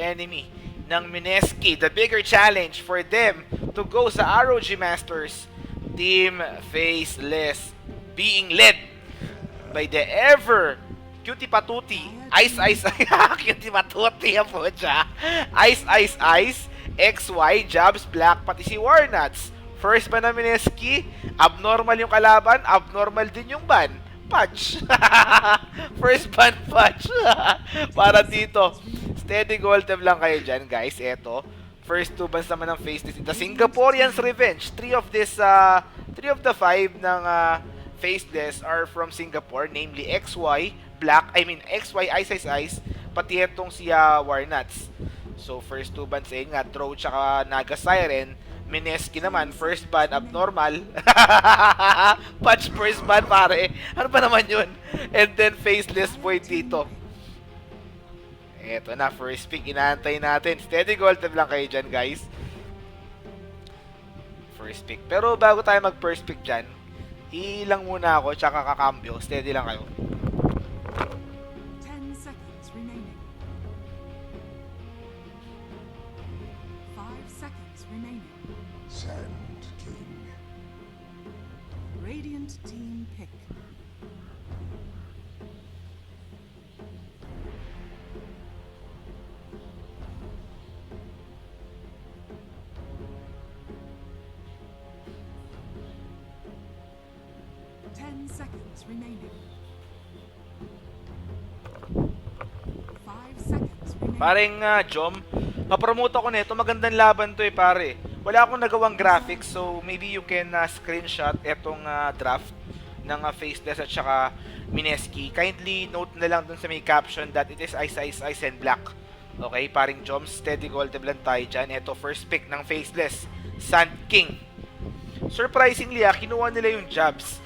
enemy ng Mineski. The bigger challenge for them to go sa ROG Masters, Team Faceless, being led by the ever Cutie Patuti, Ice Ice, Cutie Patuti po siya, Ice Ice Ice, XY, Jabs Black, pati si Warnuts. First ban na Mineski, abnormal yung kalaban, abnormal din yung ban. Patch. First ban patch. Para dito. Steady gold tab lang kayo dyan, guys. Eto. First 2 bans naman ng Faceless. The Singaporeans Revenge. 3 of the 5 ng Faceless are from Singapore. Namely, XY, XY, Ice Ice Ice. Pati etong si Warnuts. So, first 2 bans ayun nga. Throw tsaka Naga Siren. Mineski naman, first ban, abnormal. Patch first ban, pare. Ano pa naman yun? And then, Faceless boy dito. Eto na, first pick. Inaantay natin. Steady gold tab lang kayo dyan, guys. First pick. Pero bago tayo mag-first pick dyan, ilang muna ako, tsaka kakambyo. Steady lang kayo. 10 seconds remaining. 5 seconds remaining. Sand King. Radiant team pick. Seconds remaining. 5 seconds remaining. Pareng Jom, papromote ako nito. Magandang laban to pare. Wala akong nagawang graphics, so maybe you can screenshot etong draft ng Faceless at saka Mineski. Kindly note na lang dun sa may caption that it is Ice Ice Ice and Black. Okay, paring Jom, steady gold lang tayo dyan. Ito, first pick ng Faceless, Sand King. Surprisingly, kinuha nila yung Jabs.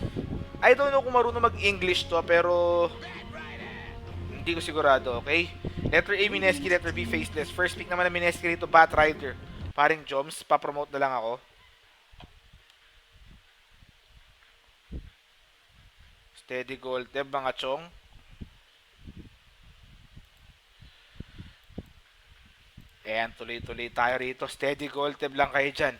I don't know kung marunong mag-English to, pero hindi ko sigurado, okay? Letter A, Mineski. Letter B, Faceless. First pick naman ng Mineski rito, Batrider. Paring Joms, papromote na lang ako. Steady gold, mga chong. Ayan, tuloy-tuloy tayo rito. Steady gold, lang kayo dyan.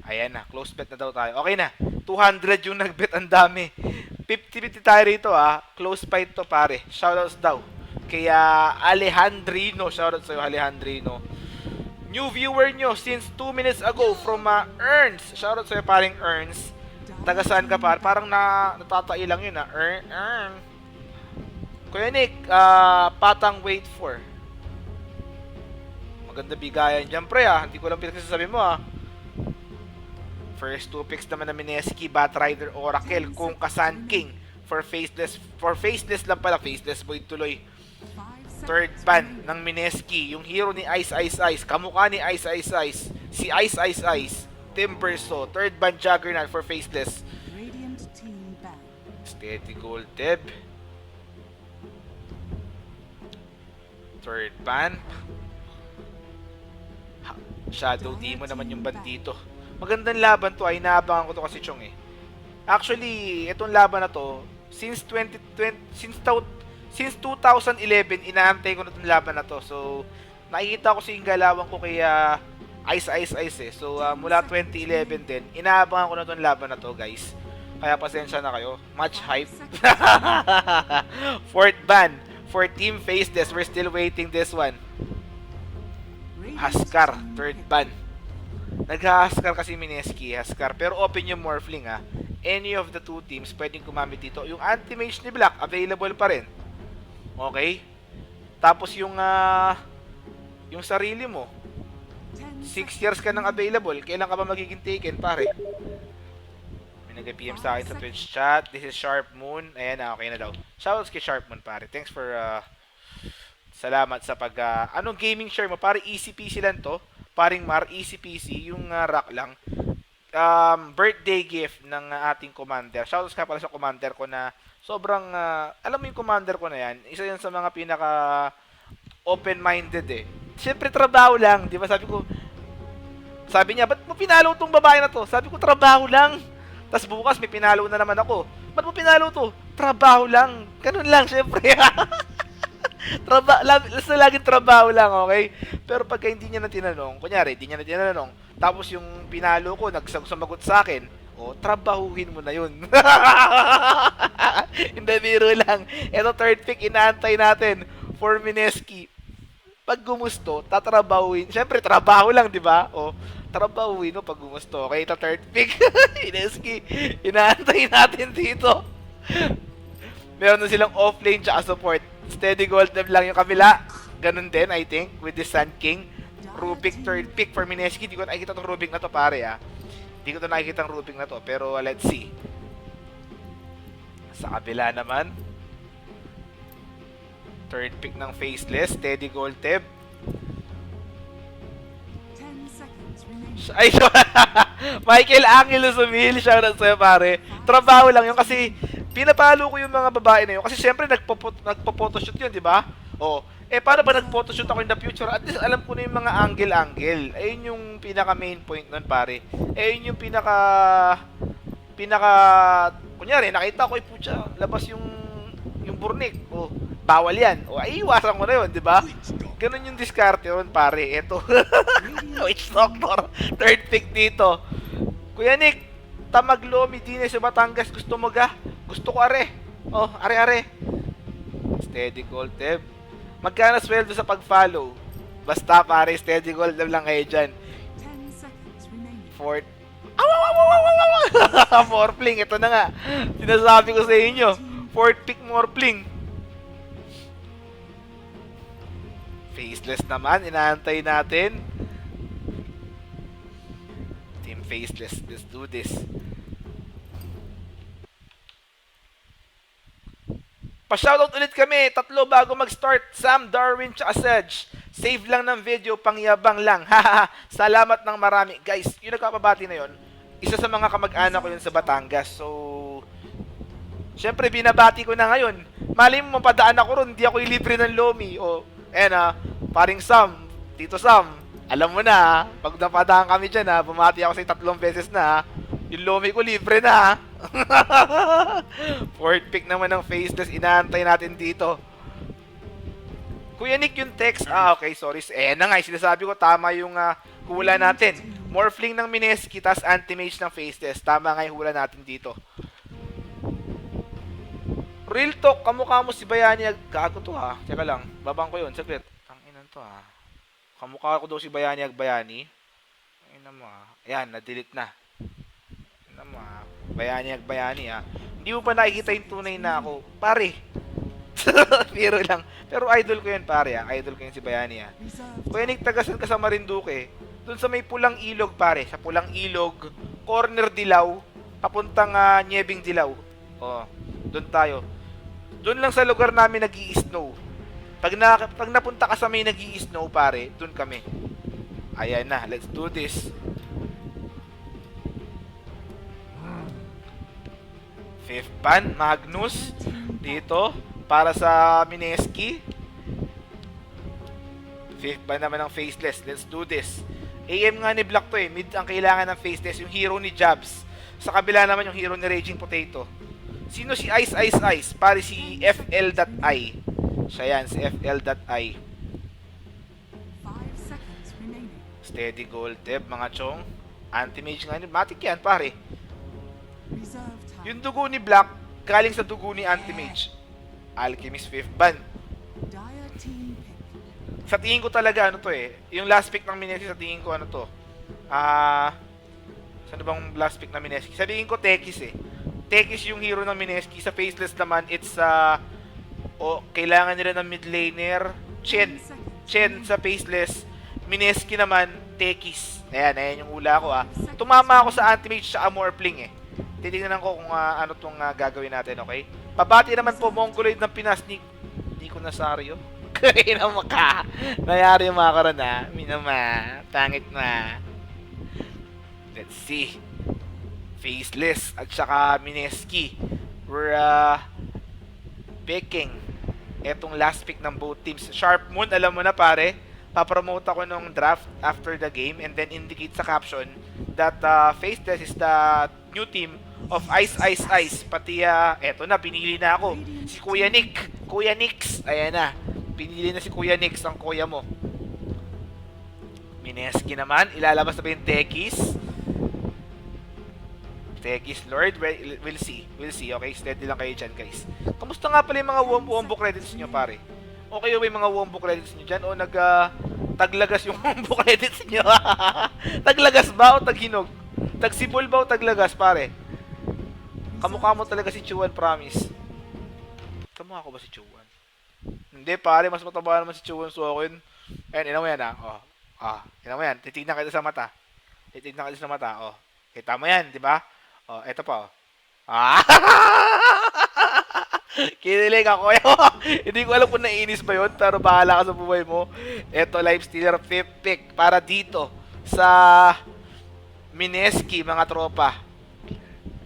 Ayan na, close bet na daw tayo. Okay na, 200 yung nag-bet, ang dami. 50-50 tayo rito close fight to pare. Shoutouts daw. Kaya Alejandrino, shoutout sa'yo Alejandrino. New viewer nyo since 2 minutes ago from Ernst. Shoutout sa'yo paring Ernst. Taga saan ka par? Parang natatai lang yun Ern. Kuya Nick, patang wait for. Maganda bigayan dyan pre Hindi ko lang pinagsasabi mo First 2 picks naman na Mineski, Batrider, Oracle, kung Sand King for Faceless. For Faceless lang pala, Faceless boy tuloy. Third ban ng Mineski, yung hero ni Ice Ice Ice, kamukha ni Ice Ice Ice, si Ice Ice Ice, Timbersaw. Third ban Juggernaut for Faceless. Steady gold Deb. Third ban. Shadow Demon naman yung ban dito. Magandang laban to inaabangan ko to kasi Chong Actually, itong laban na to, since 2011, inaantay ko na itong laban na to. So, nakikita ko yung galawan ko kay Ice Ice Ice So, mula 2011 din, inaabangan ko na itong laban na to, guys. Kaya pasensya na kayo. Much hype. Fourth ban for Team Faceless. We're still waiting this one. Haskar, third ban. Nag-Haskar kasi Mineski, Haskar. Pero open yung Morphling Any of the two teams pwedeng gumamit dito. Yung anti-mage ni Black, available pa rin. Okay? Tapos yung sarili mo, 6 years ka nang available. Kailan ka ba magiging taken, pare? May nag-PM sa akin sa Twitch chat. This is Sharp Moon. Ayan okay na daw. Shoutouts kay Sharp Moon, pare. Thanks for salamat sa anong gaming share mo? Pare, easy peasy lang to. Paring Mar, easy peasy, yung rock lang. Birthday gift ng ating commander. Shoutouts ka pala sa commander ko na sobrang, alam mo yung commander ko na yan, isa yan sa mga pinaka open-minded Siyempre trabaho lang, di ba? Sabi niya, ba't mo pinalo tong babae na to? Sabi ko, trabaho lang. Tapos bukas may pinalo na naman ako. Ba't mo pinalo to? Trabaho lang. Ganun lang, syempre. Laging trabaho lang, okay? Pero pagka hindi niya na tinanong, kunyari, hindi niya na tinanong, tapos yung pinalo ko, sumagot sa akin, trabahuhin mo na yun. Hindi, biro lang. Ito, third pick, inaantay natin for Mineski. Pag gumusto, tatrabahuin. Siyempre, trabaho lang, di ba? Trabahuin mo pag gumusto. Okay, ito, third pick. Mineski, inaantay natin dito. Meron na silang offlane tsaka support. Steady gold lang yung kabila. Ganun din, I think, with the Sand King. Rubik, third pick for Mineski. Di ko nakikita itong Rubik na to, pare, ah. Di ko ito nakikita ang Rubik na to. Pero, let's see. Sa kabila naman. Third pick ng Faceless. Steady gold tip. 10 seconds remaining. Ay, Michael Angelo Sumil. Shoutout sa'yo, pare. Trabaho lang yun kasi pinapalo ko yung mga babae na yun. Kasi syempre nagpo-photoshoot yun, di ba? Paano ba nag-photoshoot ako in the future? At least alam ko na yung mga angle-angle. Ayun yung pinaka-main point nun, pare. Ayun yung kunyari, nakita ko, putya, labas yung burnik. Bawal yan. Ay, iwasan ko na yun, di ba? Ganun yung diskarte yun, pare. Eto. Witch Doctor. Third pick dito. Kuya Nick, Tamaglo, Medina sa Batangas. Gusto mo ga? Gusto ko, are. Are. Steady gold, Teb. Magkano sweldo sa pag-follow? Basta, pare, steady gold lang kayo dyan. 10 seconds remaining. Fourth. Morphling, ito na nga. Sinasabi ko sa inyo. Fourth pick Morphling. Faceless naman, inaantay natin. Team Faceless, let's do this. Pa-shoutout ulit kami, 3 bago mag-start. Sam, Darwin, tsaka Sedge. Save lang ng video, pangyabang lang. Haha, salamat ng marami. Guys, yung nagpapabati na yon, isa sa mga kamag-anak ko yun sa Batangas. So, syempre, binabati ko na ngayon. Mali mo, mapadaan ako ron, hindi ako ilibre ng Lomi. Paring Sam, Tito Sam, alam mo na, pag napadaan kami dyan, bumati ako sa 3 beses na, yung Lomi ko libre na. Fourth pick naman ng Faceless, inaantay natin dito. Kuya Nick, yung text, okay, sorry. Na nga, sinasabi ko, tama yung hula natin. Morphling ng Mineski, tas anti-mage ng Faceless. Tama nga yung hula natin dito. Real talk, kamukha mo si Bayani. Gago to, ha. Teka lang, babang ko yun, saglit. Ang inan to, ha. Kamukha ko daw si Bayani Bayani. Inan mo, ha. Ayan, na-delete na. Inan mo, ha. Bayani, ha. Hindi mo pa nakikita yung tunay na ako. Pare. Pero lang. Pero idol ko yun, pare, ha. Idol ko yun si Bayani, ha. Kuya Nick, tagasan ka sa Marinduque. Doon sa may pulang ilog, pare. Sa pulang ilog, corner Dilaw, papuntang Niebing Dilaw. Doon tayo. Doon lang sa lugar namin nag-i-snow. Pag napunta ka sa may nag-i-snow, pare, doon kami. Ayan na, let's do this. Fifth ban, Magnus. Dito, para sa Mineski. Fifth ban naman ng Faceless. Let's do this. AM nga ni Black to, mid ang kailangan ng Faceless. Yung hero ni Jabs. Sa kabila naman yung hero ni Raging Potato. Sino si Ice? Pare si FL.I. Siya yan, si FL.I. 5 seconds remaining. Steady gold tip, mga chong. Anti-mage nga ni Matic yan, pare. Reserve time. Yung dugo ni Black, galing sa dugo ni Anti-mage. Alchemist 5th ban. Dire team pick. Sa tingin ko talaga, yung last pick ng Mineski, sa tingin ko, saan bang last pick ng Mineski? Sabihin ko, Tekis, Tekis yung hero ng Mineski. Sa Faceless naman, it's kailangan nila ng mid laner. Chen sa Faceless. Mineski naman, Tekis. Ayan yung hula ko, Tumama ako sa Anti-Mage sa Morphling, Titingnan ko kung ano tong gagawin natin, okay? Pabati naman po, Mongoloid ng Pinas. Hindi ko nasaryo. Kaya naman ka. Nayari yung mga karon, Minama. Tangit na. Let's see. Faceless at saka Mineski. We're picking etong last pick ng both teams. Sharp Moon, alam mo na, pare. Papromote ako nung draft after the game and then indicate sa caption that Faceless is the new team of Ice, Ice, Ice. Pati, eto na, pinili na ako. Si Kuya Nick. Kuya Nix. Ayan na. Pinili na si Kuya Nix, ang kuya mo. Mineski naman. Ilalabas na ba yung Tekis? Tekis Lord. We'll see. We'll see. Okay, steady lang kayo dyan, guys. Kamusta nga pala yung mga wombo credits nyo, pare? Okay ba yung mga wombo credits nyo dyan? O taglagas yung wombo credits nyo? Taglagas ba o taghinog? Tagsibol ba o taglagas, pare? Kamukha mo talaga si Chuan, promise. Kamukha ko ba si Chuan? Hindi, pare. Mas mataba naman si Chuan sa akin. Ayan, ina mo yan, oh. Ina mo yan. Titignan kita sa mata. Titignan kita sa mata, oh. Kita mo yan, di ba? Oh, eto pa, oh. Kinilig ako. Hindi ko alam kung naiinis ba yun, pero bahala ka sa buhay mo. Eto, life stealer 5th pick para dito sa Mineski, mga tropa.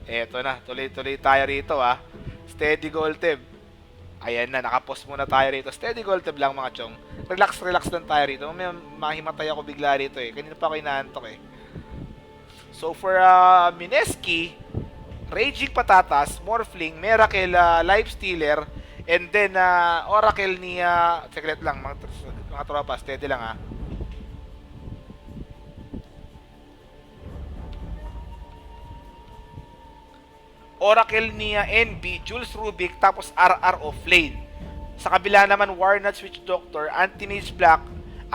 Eto na, tuloy-tuloy tayo rito, Steady gold tip. Ayan na, nakapost muna tayo rito. Steady gold tip lang, mga chong. Relax lang tayo rito. May mahimatay ako bigla rito Kanina pa ako inaantok So for Mineski, Raging Patatas, Morphling, Miracle, Life Stealer, and then Oracle ni secret lang mga tropa, steady lang Oracle ni NB, Jules Rubik, tapos RR of Lane. Sa kabila naman, Warnut, Switch Doctor, Anti-Mage Black,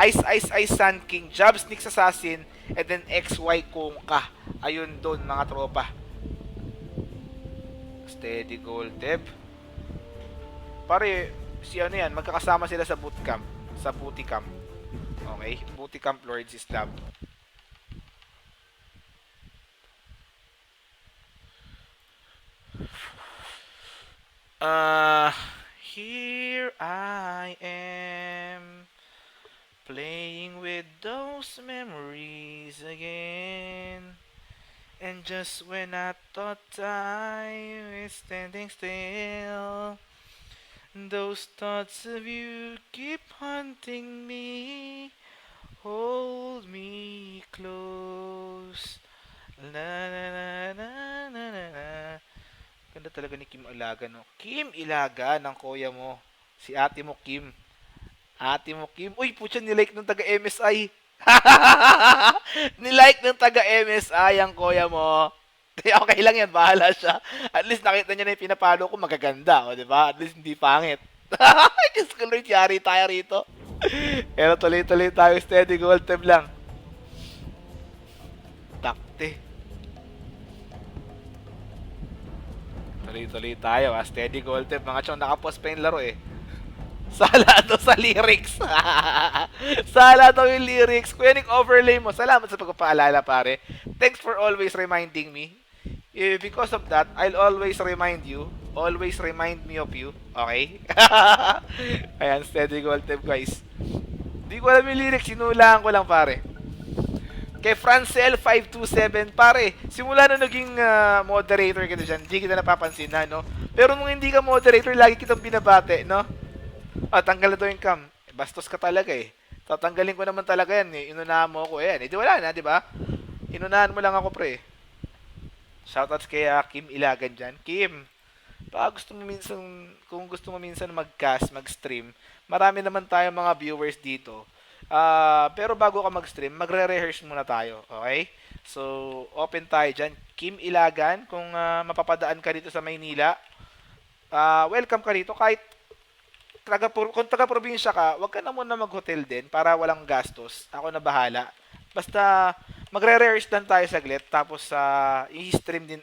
Ice Ice Ice Sun King, Jobs Nix Assassin, and then XY Kongka. Ayun doon, mga tropa. Steady gold tip. Pare, si ano yan, magkakasama sila sa bootcamp. Sa booty camp. Okay? Booty camp Lords is love. Here I am, playing with those memories again. And just when I thought time is standing still, those thoughts of you keep haunting me. Hold me close. La la la la la la la. Ganda talaga ni Kim Ilaga, no? Kim Ilaga ng kuya mo. Si ate mo, Kim. Ate mo, Kim. Uy, putya, nilike ng taga-MSI. Nilike ng taga-MSI ang kuya mo. Okay lang yan, bahala siya. At least nakita niya na yung pinapalo ko, magaganda. O, diba? At least hindi pangit. Diyos ko, Lord, yari tayo rito. Pero tuloy-tuloy tayo, steady gold tab lang. Takte. Tuloy-tuloy tayo, steady gold tab. Mga chong, nakapost pa yung laro Sala to sa lyrics. Sala to yung lyrics. Kuya Nick, overlay mo. Salamat sa pagpapaalala, pare. Thanks for always reminding me. Because of that, I'll always remind you. Always remind me of you. Okay? Ayan, steady gold tab, guys. Di ko alam yung lyrics. Sinulaan ko lang, pare. Kay Francel527, pare, simula na naging moderator kita dyan, hindi kita napapansin na, no? Pero nung hindi ka moderator, lagi kitang binabate, no? Tanggal na to yung cam. Bastos ka talaga Tatanggalin ko naman talaga yan Inunahan mo ako Di wala na, di ba? Inunahan mo lang ako, pre. Shoutouts kay Kim Ilagan dyan. Kim, kung gusto mo minsan mag-cast, mag-stream, marami naman tayong mga viewers dito. Pero bago ka mag-stream, magre-rehearse muna tayo. Okay? So, open tayo dyan. Kim Ilagan, kung mapapadaan ka dito sa Maynila, welcome ka dito. Kahit kung taga-probinsya ka, wag ka na muna mag-hotel din para walang gastos. Ako na bahala. Basta magre-rehearse lang tayo saglit, tapos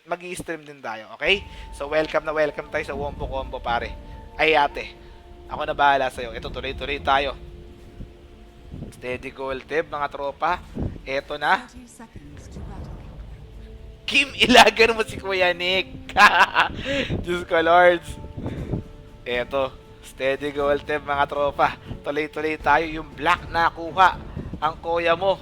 mag-i-stream din tayo. Okay? So, welcome tayo sa Wombo Combo, pare. Ay, ate. Ako na bahala sa'yo. Ito, tuloy-tuloy tayo. Steady gold tip, mga tropa. Eto na. 30 seconds to battle. Kim Ilagan mo si Kuya Nick. Diyos ko, Lords. Eto. Steady gold tip, mga tropa. Tuloy-tuloy tayo. Yung black na kuha ang kuya mo.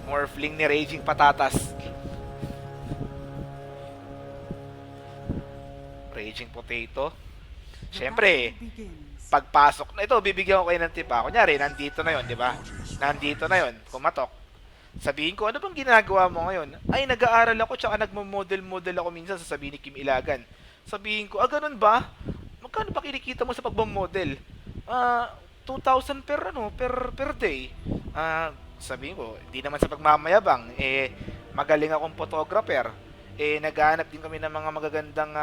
Morphling ni Raging Patatas. Raging Potato. Siyempre, Begins. pagpasok na ito, bibigyan ko kayo ng tip. Kunyari, nandito na yon, di ba? nandito na yon, kumatok. Sabihin ko, ano bang ginagawa mo ngayon? Ay, nag-aaral ako, tsaka nagmo-model-model ako minsan, sasabihin ni Kim Ilagan. Sabihin ko, ganun ba? Magkano ba kinikita mo sa pagmamodel? 2,000 per day. Sabihin ko, hindi naman sa pagmamayabang, magaling akong photographer. Naghahanap din kami ng mga magagandang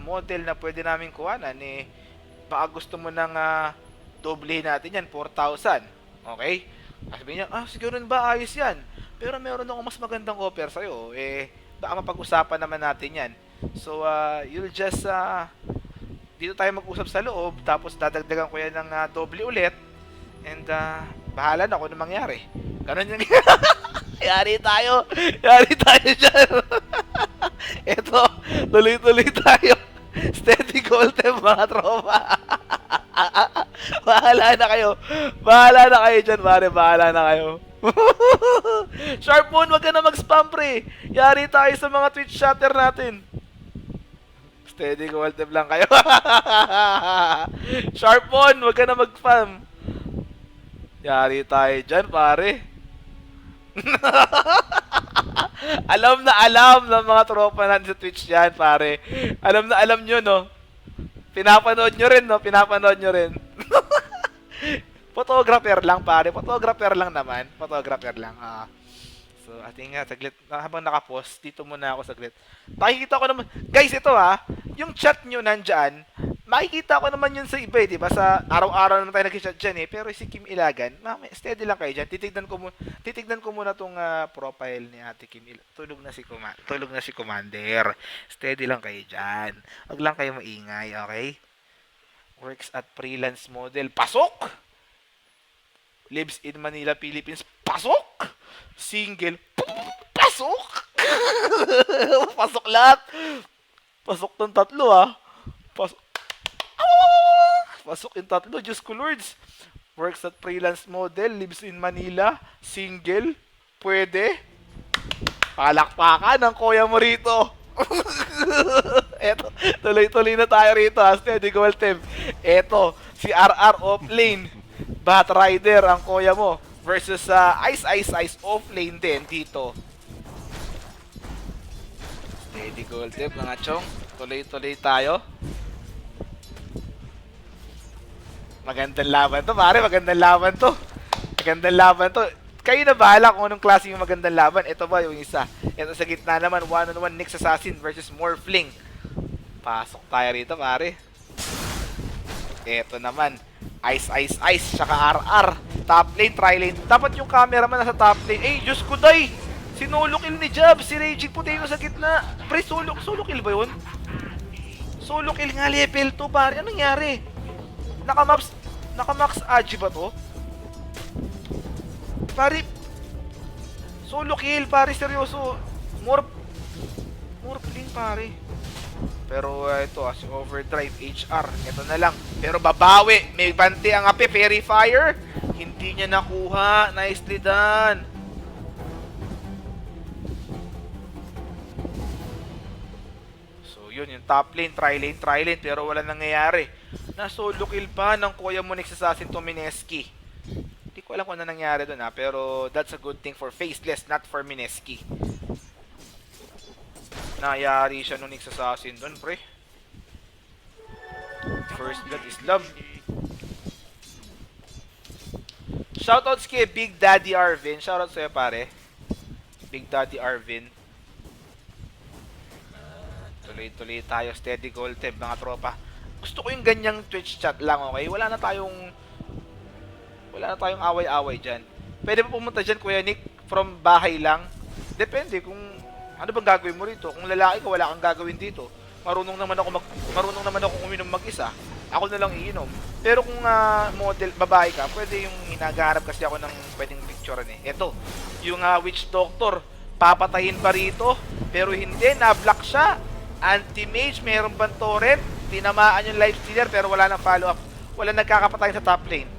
model na pwede namin kuhanan. Baka gusto mo nang doblehin natin yan, 4,000. Okay? Sabi niya, sige rin ba, ayos yan. Pero meron akong mas magandang offer sa'yo. Baka mapag-usapan naman natin yan. So, you'll just, dito tayo mag-usap sa loob, tapos dadagdagan ko yan ng doble ulit. And, bahala na kung ano mangyari. Ganon yung Yari tayo dyan. Eto, tuloy-tuloy tayo. Steady goal team, mga tropa. Bahala na kayo dyan, pare. Bahala na kayo. Sharp Moon, wag ka na mag-spam, pre. Yari tayo sa mga Twitch chatter natin. Steady goal team lang kayo. Sharp Moon, wag ka na mag-spam. Yari tayo dyan, pare. Alam na alam ng mga tropa natin sa Twitch yan, pare. Alam na alam nyo, no? Pinapanood nyo rin. Photographer lang, pare. Photographer lang naman. So, ating saglit. Habang nakapost, dito muna ako saglit. Makikita ko naman. Guys, ito yung chat nyo nandyan. Makikita ko naman yun sa iba, di ba? Sa araw-araw naman tayo nag-chat dyan, pero si Kim Ilagan, steady lang kayo dyan. Titignan ko muna tong profile ni Ate Kim Ilagan. Tulog na si Commander. Steady lang kayo dyan. Wag lang kayo maingay, okay? Works at freelance model. Pasok! Lives in Manila, Philippines. Pasok! Single. Pasok! Pasok lahat. Pasok ng tatlo, Pasok yung tatlo, Diyos ko Lords. Works at freelance model, lives in Manila, single, pwede. Palakpakan ang kuya mo rito. Eto, tuloy-tuloy na tayo rito, Steady goal team. Eto, si RR offlane, Bat Rider ang kuya mo, versus Ice offlane din dito. Steady goal team, mga chong. Tuloy-tuloy tayo. Magandang laban to, pare. Magandang laban to. Kayo na bahala kung anong klase yung magandang laban. Ito ba yung isa? Ito sa gitna naman, 1-on-1 Nyx Assassin versus Morphling. Pasok tayo rito, pare. Ito naman, Ice, tsaka RR. Top lane, tri lane. Dapat yung cameraman nasa top lane. Diyos ko, day! Sinolo kill ni Jab. Si Raging Potato sa gitna. Pre, solo kill ba yun? Solo kill nga, level 2, pare. Anong nangyari? Naka-max Agi ba to? Pare, solo kill, pare, seryoso. Morphling, pare. Pero ito, si Overdrive HR, ito na lang. Pero babawi, may bante ang ape, Fairy Fire. Hindi niya nakuha, nicely done. So yun, yung top lane, tri lane, pero wala nangyayari. Na solo kill pa ng kuya mo Nyx Assassin to Mineski. Hindi ko alam kung ano nangyari doon pero that's a good thing for Faceless, not for Mineski. Nayari siya nung Nyx Assassin doon, pre. First blood is love. Shoutouts kay Big Daddy Arvin. Shoutouts sa'yo, pare. Big Daddy Arvin. Tuloy-tuloy tayo. Steady goal team, mga tropa. Gusto ko yung ganyang Twitch chat lang, okay? Wala na tayong away-away dyan. Pwede pa pumunta dyan, Kuya Nick, from bahay lang. Depende kung ano bang gagawin mo rito. Kung lalaki ka, wala kang gagawin dito. Marunong naman ako uminom mag-isa. Ako na lang iinom. Pero kung model, babae ka, pwede yung hinagarap kasi ako ng pwedeng picturean eh. Ito, yung Witch Doctor, papatayin pa rito, pero hindi, na-block siya. Anti-mage, mayroon bang torrent? Tinamaan yung life stealer pero wala nang follow up. Wala nagkakapatay sa top lane.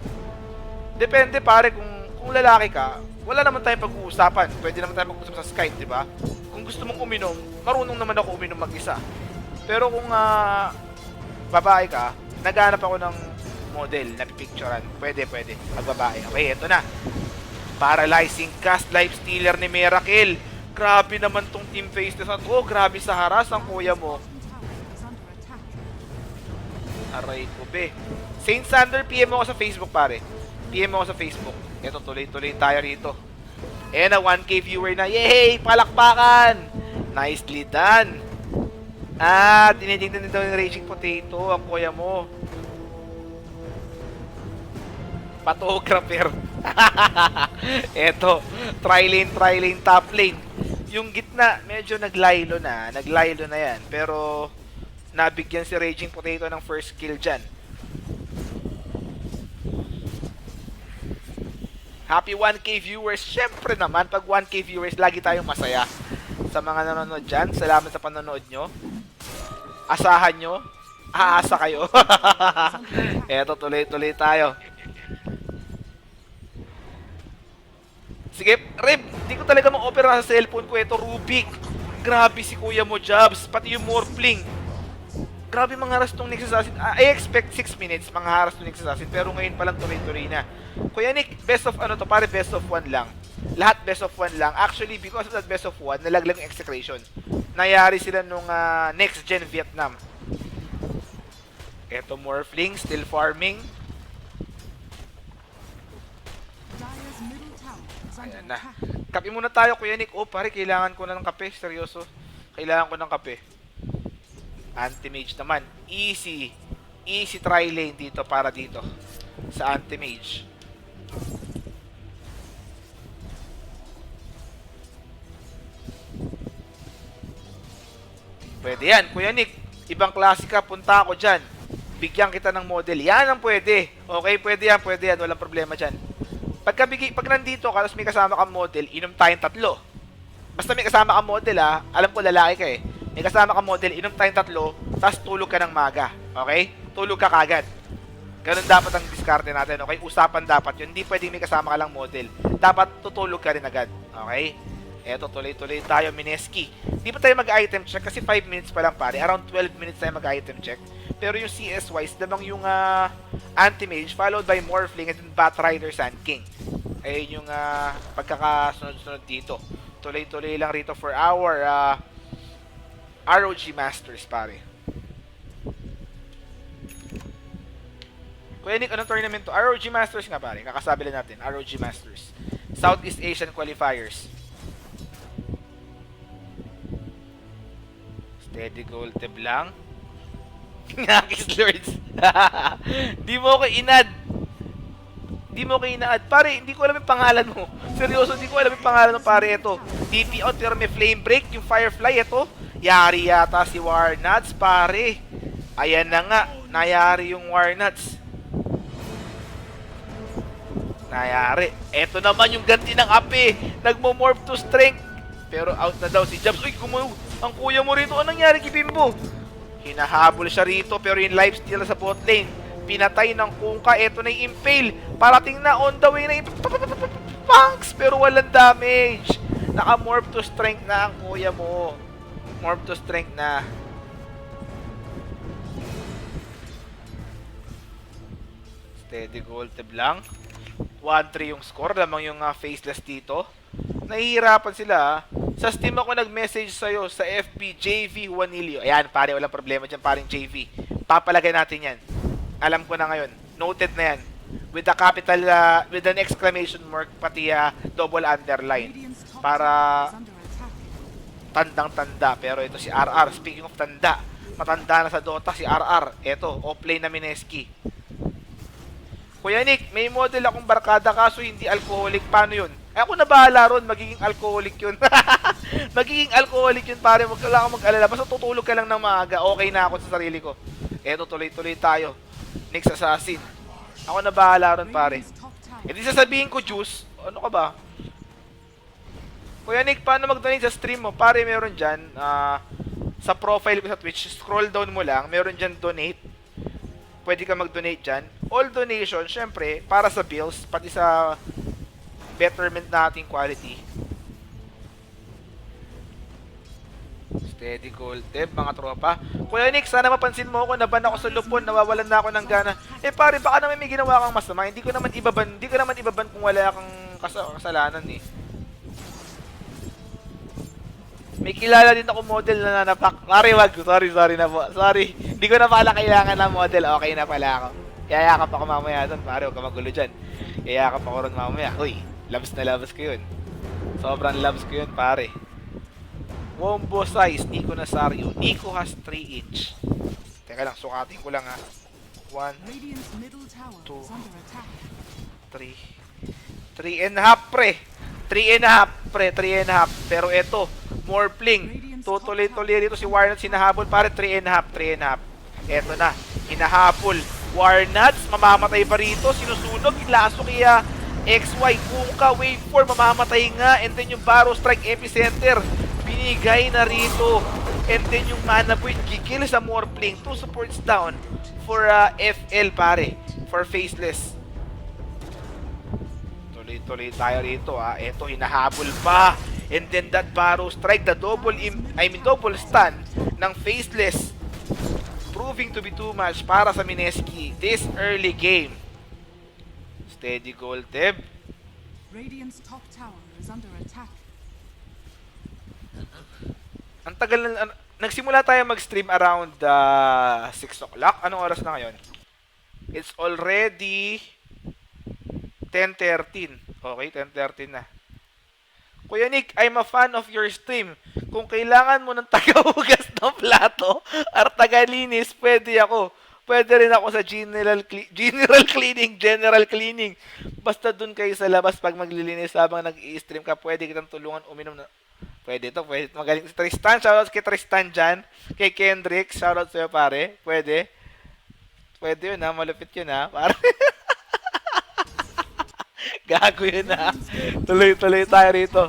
Depende, pare, kung lalaki ka, wala naman tayong pag-uusapan. Pwede naman tayong mag-usap sa Skype, di ba? Kung gusto mong uminom, marunong naman ako uminom mag-isa. Pero kung babae ka, naghanap ako ng model na pipicturean. Pwede. Pag babae. Okay, eto na. Paralyzing cast, life stealer ni Miracle. Grabe naman tong team faceless na to. Grabe sa haras ang kuya mo. Aray ko be. Saint Sander, PM mo ako sa Facebook pare. PM mo ako sa Facebook. Ito, tuloy-tuloy tayo rito. Eh na 1K viewer na. Yay! Palakpakan! Nicely done. Tinitignan nito yung Raging Potato. Ang kuya mo. Photographer. Eto. Tri-lane, top lane. Yung gitna, medyo naglaylo na. Naglaylo na yan. Pero, nabigyan si Raging Potato ng first kill dyan. Happy 1K viewers. Syempre naman, pag 1K viewers, lagi tayong masaya. Sa mga nanonood dyan, salamat sa panonood nyo. Asahan nyo. Aasa kayo. Eto, tuloy-tuloy tayo. Sige, Reb, di ko talaga ma-opera sa cellphone ko. Ito, Rubik. Grabe si Kuya mo, Jobs. Pati yung Morphling. Grabe mga haras tong Nexus Assassin. I expect 6 minutes mga haras tong Nexus Assassin. Pero ngayon palang tuloy-tuloy na. Kuya Nick, best of ano to? Pare, best of 1 lang. Lahat best of 1 lang. Actually, because of that best of 1, nalaglag yung execration. Nayari sila nung next gen Vietnam. Eto, Morphling, still farming. Dire's middle tower is under Ayan na. attack. Kape muna tayo, Kuya Nick. Oh, pare, kailangan ko na ng kape. Seryoso. Kailangan ko ng kape. Anti-mage naman. Easy. Easy try lane dito para dito. Sa anti-mage. Pwede yan. Kuya Nick, ibang klase ka. Punta ako dyan. Bigyan kita ng model. Yan ang pwede. Okay, pwede yan. Pwede yan. Walang problema dyan. Pag nandito ka, tapos may kasama kang model, inom tayong 3. Basta may kasama kang model alam ko lalaki ka eh. May kasama kang model, inom tayong 3, tapos tulog ka ng maga. Okay? Tulog ka kagad. Ganun dapat ang diskarte natin, okay? Usapan dapat yun. Hindi pwedeng may kasama ka lang model. Dapat tutulog ka rin agad. Okay? Eto, tuloy-tuloy tayo, Mineski. Hindi pa tayo mag-item check kasi 5 minutes pa lang pare. Around 12 minutes tayo mag-item check. Pero yung CS-wise, lamang yung Anti-Mage, followed by Morphling and then Batrider Sand King. Ayun yung pagkakasunod-sunod dito. Tuloy-tuloy lang rito for our ROG Masters, pare. Kuya Nick, anong tournament to? ROG Masters nga, pare. Kakasabi lang natin, ROG Masters. Southeast Asian Qualifiers. Steady gold tip lang. Ngakis Lords. Di mo ko inad. Di mo ko inaad. Pare, hindi ko alam yung pangalan mo. Seryoso, hindi ko alam yung pangalan mo, pare. Ito. DP out, pero may flame break. Yung Firefly, ito. Yari yata si Warnuts, pare. Ayan na nga. Nayari yung Warnuts. Nayari. Ito naman yung ganti ng ape. Nagmo-morph to strength. Pero out na daw si Jobs. Uy, gumaw. Ang kuya mo rito. Anong nangyari kay Bimbo? Hinahabol siya rito, pero yung lifesteal sa bot lane. Pinatay ng Kungka. Ito na yung Impale. Parating na on the way na yung punks, pero walang damage. Naka-morph to strength na ang kuya mo. Morph to strength na. Steady gold tab lang. 1-3 yung score. Lamang yung faceless dito. Nahihirapan sila. Sa Steam ako nag-message sa'yo sa FB JV Juanilio. Ayan, pare, walang problema dyan, paring JV. Papalagay natin yan. Alam ko na ngayon. Noted na yan. With the capital, with an exclamation mark, pati double underline. Radiant's top Para tower is under attack. tandang-tanda. Pero ito si RR. Speaking of tanda, matanda na sa Dota si RR. Ito, offlane na Mineski. Kuya Nick, may model akong barkada kaso hindi alcoholic. Paano yun? Ako na bahala ron, magiging alcoholic yun. Magiging alcoholic yun, pare. Wag lang ako mag-alala. Basta tutulog ka lang ng maaga. Okay na ako sa sarili ko. Eto, tuloy-tuloy tayo. Next Assassin. Ako na bahala ron, pare. Radiant's top tower. E di sasabihin ko, Juice. Ano ka ba? Kuya Nick, paano mag-donate sa stream mo? Pare, meron dyan. Sa profile ko sa Twitch, scroll down mo lang. Meron dyan donate. Pwede ka mag-donate dyan. All donations, syempre, para sa bills, pati sa betterment na ating quality. Steady gold tip, mga tropa. Kuya Nick, sana mapansin mo ako, naban ako sa lupon, nawawalan na ako ng gana. Eh pare, baka naman may ginawa kang masama. Hindi ko naman ibaban kung wala kang kasalanan eh. May kilala din ako model na nanapak. Sorry na po. Sorry. Hindi ko na pala kailangan ng model. Okay na pala ako. Yayakap ako mamaya doon, pare. Huwag ka magulo dyan. Yayakap ako ron mamaya. Uy, labs na labs ko yun. Sobrang labs ko yun, pare. Wombo size, Nico Nazario. Nico has 3 inch. Teka lang, sukatin ko lang ha. 1, Radiant's middle tower Two. is under attack. 3. 3.5 pre. 3.5 pre, 3.5. Pero ito, more fling. Tutuloy-tuloy rito si Warnuts hinahabol pare 3.5, 3.5. Eto na, hinahabol. Warnuts, mamamatay pa rito. Sinusunog, laso kaya XY. Kuka, wave 4, mamamatay nga. And then yung Barrow Strike Epicenter, binigay na rito. And then yung Mana Void, gigil sa more fling. 2 supports down for FL pare. For Faceless. Tuloy-tuloy tayo rito Eto, hinahabol pa. And then that Barrow Strike, the double stun ng Faceless, proving to be too much para sa Mineski this early game. Steady goal, Teb. Radiant's top tower is under attack. Ang tagal na, nagsimula tayo mag-stream around 6 o'clock. Anong oras na ngayon? It's already 10:13. Okay, 10:13 na. Kuya Nick, I'm a fan of your stream. Kung kailangan mo ng tagahugas ng plato at tagalinis, pwede ako. Pwede rin ako sa general cleaning. Basta dun kayo sa labas pag maglilinis habang nag-i-stream ka, pwede kitang tulungan uminom na. Pwede to. Magaling si Tristan. Shoutout kay Tristan dyan. Kay Kendrick. Shoutout sa'yo, pare. Pwede. Pwede yun, malupit yun, pare. Gago yun, Tuloy-tuloy tayo rito.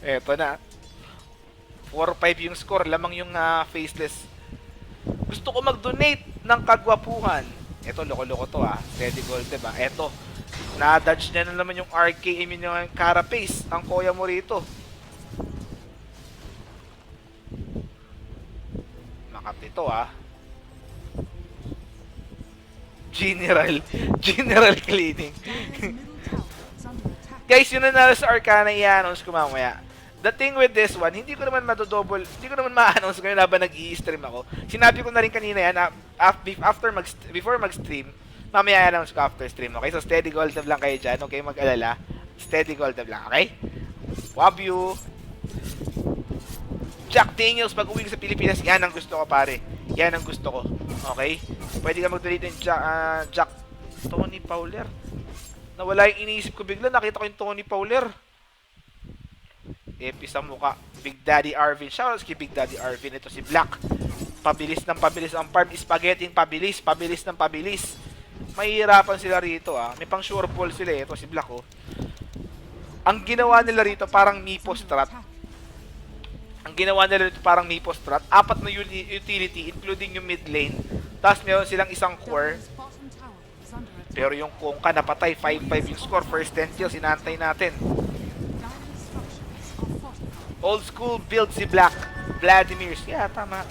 Eto na. 4-5 yung score. Lamang yung Faceless. Gusto ko mag-donate ng kagwapuhan. Eto, loko-loko to, Steady goal, diba? Eto. Na-dodge niya na naman yung RK, yung Carapace. Ang koya mo rito. Makapit ito, General cleaning. Dire's middle tower is under attack. Guys, yun na nala sa Arcana, i-announce ko mamaya. The thing with this one, hindi ko naman ma-announce ngayon habang nag-i-stream ako. Sinabi ko na rin kanina yan, before mag-stream, mamaya i-announce ko after stream, okay? So, steady gold tab lang kayo dyan, okay? Mag-alala. Steady gold tab lang, okay? Love you! Jack Daniels, pag-uwi sa Pilipinas, yan ang gusto ko, pare. Yan ang gusto ko, okay? Pwede ka mag-donate ng Jack Tony Fowler. Nawala yung iniisip ko bigla, nakita ko yung Tony Fowler. Epi sa muka. Big Daddy Arvin. Shoutouts kay Big Daddy Arvin. Ito si Black. Pabilis ng pabilis ang farm. Spaghetti pabilis. Pabilis ng pabilis. Mahihirapan sila rito May pang sure ball sila Ito si Black Ang ginawa nila rito parang Mipo strat. Ang ginawa nila rito parang Mipo strat. 4 na utility including yung mid lane. Tapos meron silang isang core. Dire's bottom tower is under attack. Pero yung Kongka napatay. 5-5 yung score. First 10 kills. Inantay natin. Dire's structures are fortified. Old school build si Black. Vladimir's. Yeah, tama.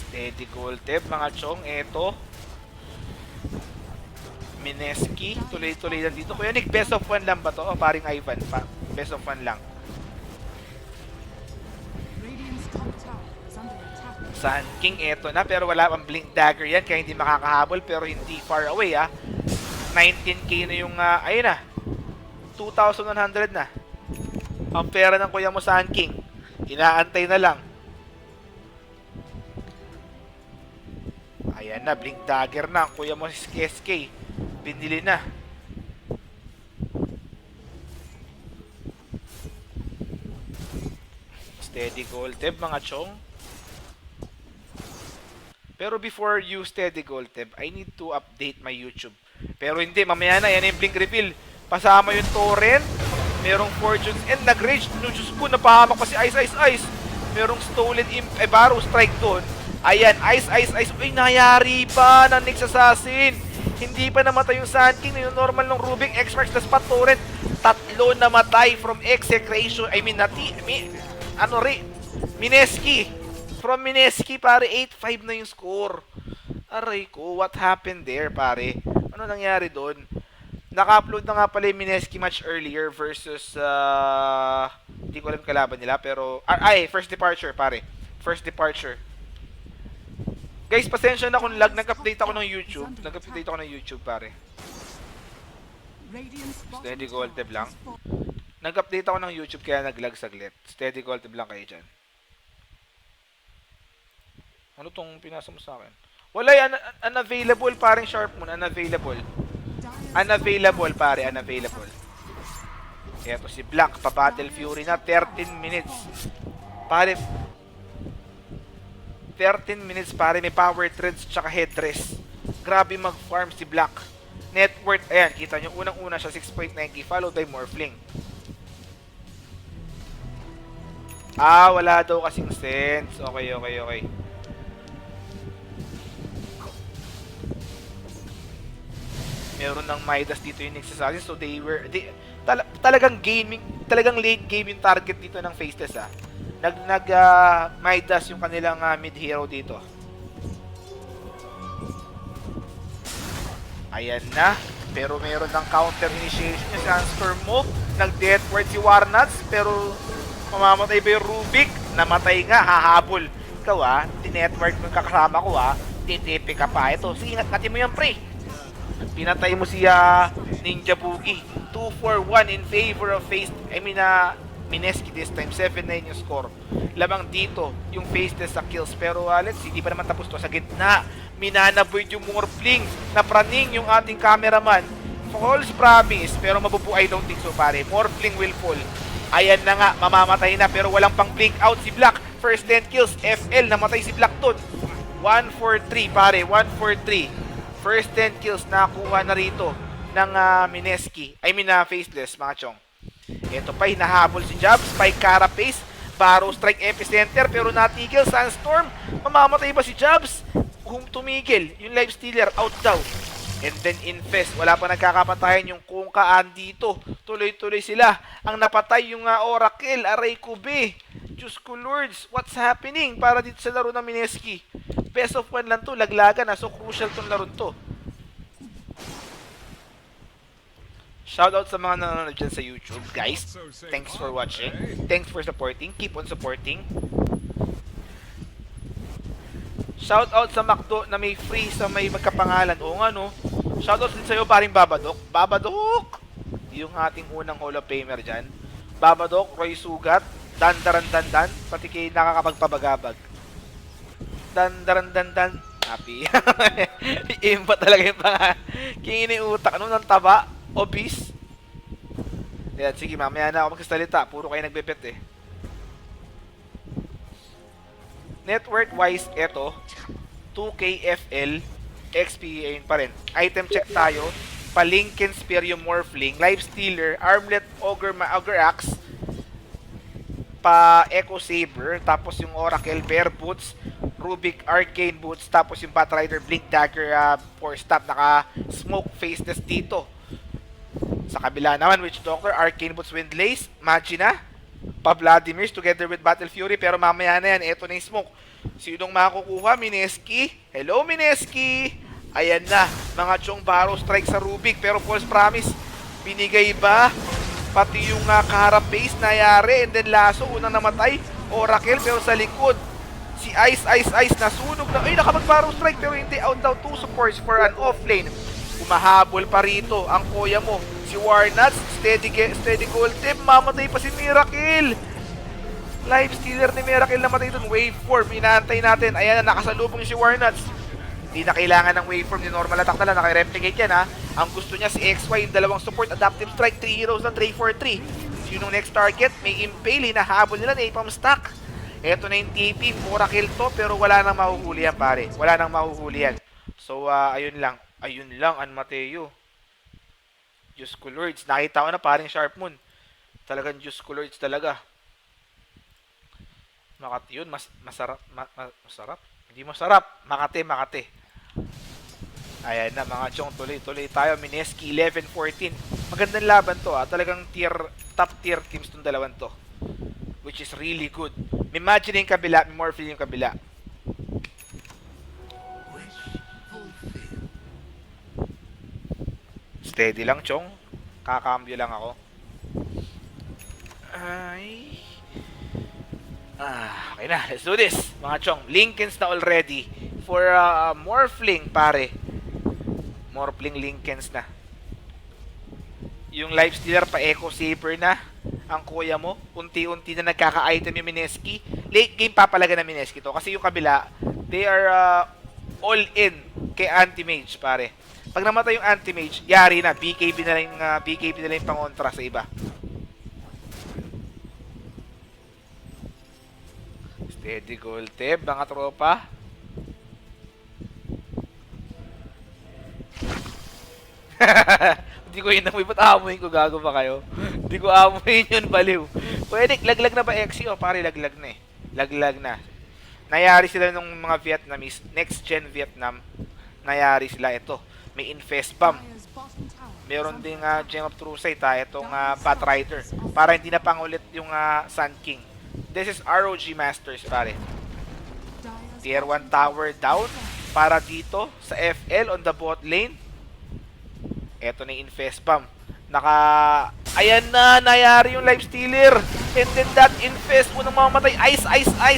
Steady goal tip, mga chong. Eto. Mineski. Tuloy-tuloy lang dito. Kuya Nick, best of 1 lang ba to? Paring Ivan pa. Best of 1 lang. Radiant's top tower is under attack. Sun King, eto na. Pero wala pang blink dagger yan. Kaya hindi makakahabol. Pero hindi far away 19k na yung, ayun na. 2,100 na. Ang pera ng kuya mo Sun King. Inaantay na lang. Ayan na, blink dagger na. Ang kuya mo si SK. Binili na. Steady goal tip, mga chong. Pero before you steady goal tip, I need to update my YouTube. Pero hindi, mamaya na. Yan yung blink reveal. Pasama yung torrent. Merong fortunes and nag-rage. No, Diyos ko, napahamak pa si Ice. Merong stolen Barrow Strike doon. Ayan, Ice. Uy, nayari pa ng Nyx Assassin. Hindi pa namatay yung Sand King. Yung normal ng Rubik. X-Marks na spot torrent. 3 namatay from execration. Mineski. From Mineski, pare, 8-5 na yung score. Aray ko, what happened there, pare? Ano nangyari doon? Naka-upload na nga pala yung Mineski match earlier versus hindi ko alam kalaban nila pero first departure pare. First departure. Guys, pasensya na kung lag, nag-update ako ng YouTube. Nag-update ako ng YouTube pare. Radiant's bottom Steady tower gold tab lang. has fallen. Nag-update ako ng YouTube kaya nag-lag saglit. Steady call tab lang kayo dyan. Ano tong pinasa mo sa akin? Wala yan, unavailable paring Sharp Moon, unavailable. Unavailable pare, unavailable. Eto si Black, pa Battle Fury na, 13 minutes. Pare, 13 minutes pare, may power treads tsaka headdress. Grabe mag-farm si Black. Net worth, ayan, kita nyo, unang-una siya, 6.9k, followed by Morphling. Wala daw kasing sense. Okay. Meron ng Midas dito yung Nexus, so talagang late game yung target dito ng Faceless Midas yung kanilang mid hero dito. Ayan na, pero meron ng counter initiation yung Sandstorm mo. Nag-death ward si Warnuts, pero mamamatay ba yung Rubik? Namatay nga, hahabol. Ikaw tinetwork mo yung kakasama ko titipi ka pa. Ito, sige, ingat-ngatin mo yan pre. Pinatay mo si Ninja Boogie. 2-4-1 in favor of Mineski this time. 7-9 yung score. Lamang dito yung Faceless sa kills. Pero let's see, di pa naman tapos to. Sa gitna, minanaboid yung Morphling. Napraning yung ating cameraman. False promise, pero mabubuhay don't think so pare. Morphling will fall. Ayan na nga, mamamatay na pero walang pang blink out si Black. First 10 kills, FL, namatay si Black dun. 1-4-3 pare, 1-4-3. First 10 kills nakuha na rito ng Mineski. Faceless, mga chong. Ito pa, hinahabol si Jobs, Spike Carapace, Barrow Strike Epicenter, pero natigil, Sandstorm. Mamamatay ba si Jobs? Kung tumigil, yung life stealer, out daw. And then Infest, wala pa nagkakapatayan yung Kungkaan dito. Tuloy-tuloy sila. Ang napatay yung Oracle, Aray Kube. Diyos ko Lords, what's happening para dito sa laro ng Mineski? Best of 1 lang to, laglagan so crucial tong laro to. Shoutout sa mga nanonood dyan sa YouTube, guys. Thanks for watching. Thanks for supporting. Keep on supporting. Shoutout sa Macdo na may free sa may magkapangalan. Oo nga no. Shoutout din sa'yo paring Babadok. Babadok! Yung ating unang Hall of Famer dyan. Babadok, Roy Sugat, Dandaran-dandan, pati kay nakakapagpabagabag. Dandaran-dandan. Happy. Iim pa talaga yung kingin yung utak. Ano ng taba? Obese. Yan, sige, mamaya na ako magkasalita. Puro kayo nagbebet Network wise, eto 2K FL XP yun pa rin. Item check tayo. Palinkin Spear yung Morphling, Life Stealer, Armlet Ogre Axe, pa Echo Saber, tapos yung Oracle Bear Boots, Rubik Arcane Boots, tapos yung Batrider Blink Dagger Force Stop, naka Smoke Faceless dito. Sa kabila naman, Witch Doctor, Arcane Boots, Windlace, Magina, pa Vladimir's together with Battle Fury, pero mamaya na yan, eto na yung Smoke. Sinong makukuha? Mineski. Hello Mineski. Ayan na, mga chong Barrow Strike sa Rubik, pero false promise. Binigay ba? Pati yung Carapace nayari, and then Lasso, unang namatay. Oracle, pero sa likod. Si Ice nasunog na. Ay, nakapag-Barrow Strike, pero hindi out daw 2 supports for an offlane. Umahabol pa rito ang kuya mo. Si Warnuts, steady gold tip, mamatay pa si Miracle. Life stealer ni Miracle namatay dun. Waveform, inaantay natin. Ayan na, nakasalubong si Warnuts. Hindi na kailangan ng waveform, ni normal attack na lang, naka-replicate yan Ang gusto niya si XY, yung dalawang support, adaptive strike, 3 heroes na 3-4-3. Sinong next target? May impale, hinahabol nila, napalm stack. Eto na yung TP, mura kill to, pero wala nang mahuhuli yan pare. Wala nang mahuhuli yan. So, ayun lang, An Mateo. Diyos ko Lords, nakita ko na paring Sharp Moon. Talagang Diyos ko Lords talaga. Makati yun, masarap. Hindi masarap, Makati. Ayan na mga chong, tuloy tayo. Mineski 11-14. Magandang laban to Talagang top tier teams tong dalawan to. Which is really good. Imagine yung kabila, may Morphling yung kabila. Steady lang, Chong. Kakambyo lang ako. Ay. Okay na. Let's do this, mga Chong. Lincolns na already. For Morphling, pare. Morphling Lincolns na. Yung Lifestealer pa Echo Saber na. Ang kuya mo. Unti-unti na nagkaka-item yung Mineski. Late game papalaga na Mineski to. Kasi yung kabila, they are all in kay Anti-Mage, pare. Pag namatay yung Anti-Mage, yari na. BKB na lang yung pangontra sa iba. Steady gold tip, mga tropa. Hindi ko yun amoy. Ba't amoyin ko? Gago pa kayo? Hindi ko amoyin yun, baliw. Pwede, laglag na ba XC? O pare, laglag na eh. Laglag na. Nayari sila nung mga Vietnamese, next gen Vietnam. Nayari sila ito. May Infest Bomb. Dire's bottom tower is Meron under ding Gem of True Sight, itong Batrider. Para hindi na pangulit yung Sun King. This is ROG Masters, pare. Dire's Tier 1 bottom tower down. Para dito, sa FL on the bot lane. Eto na yung Infest Bomb. Ayan na, nayari yung Lifestealer. And then that Infest, unang mamamatay, Ice,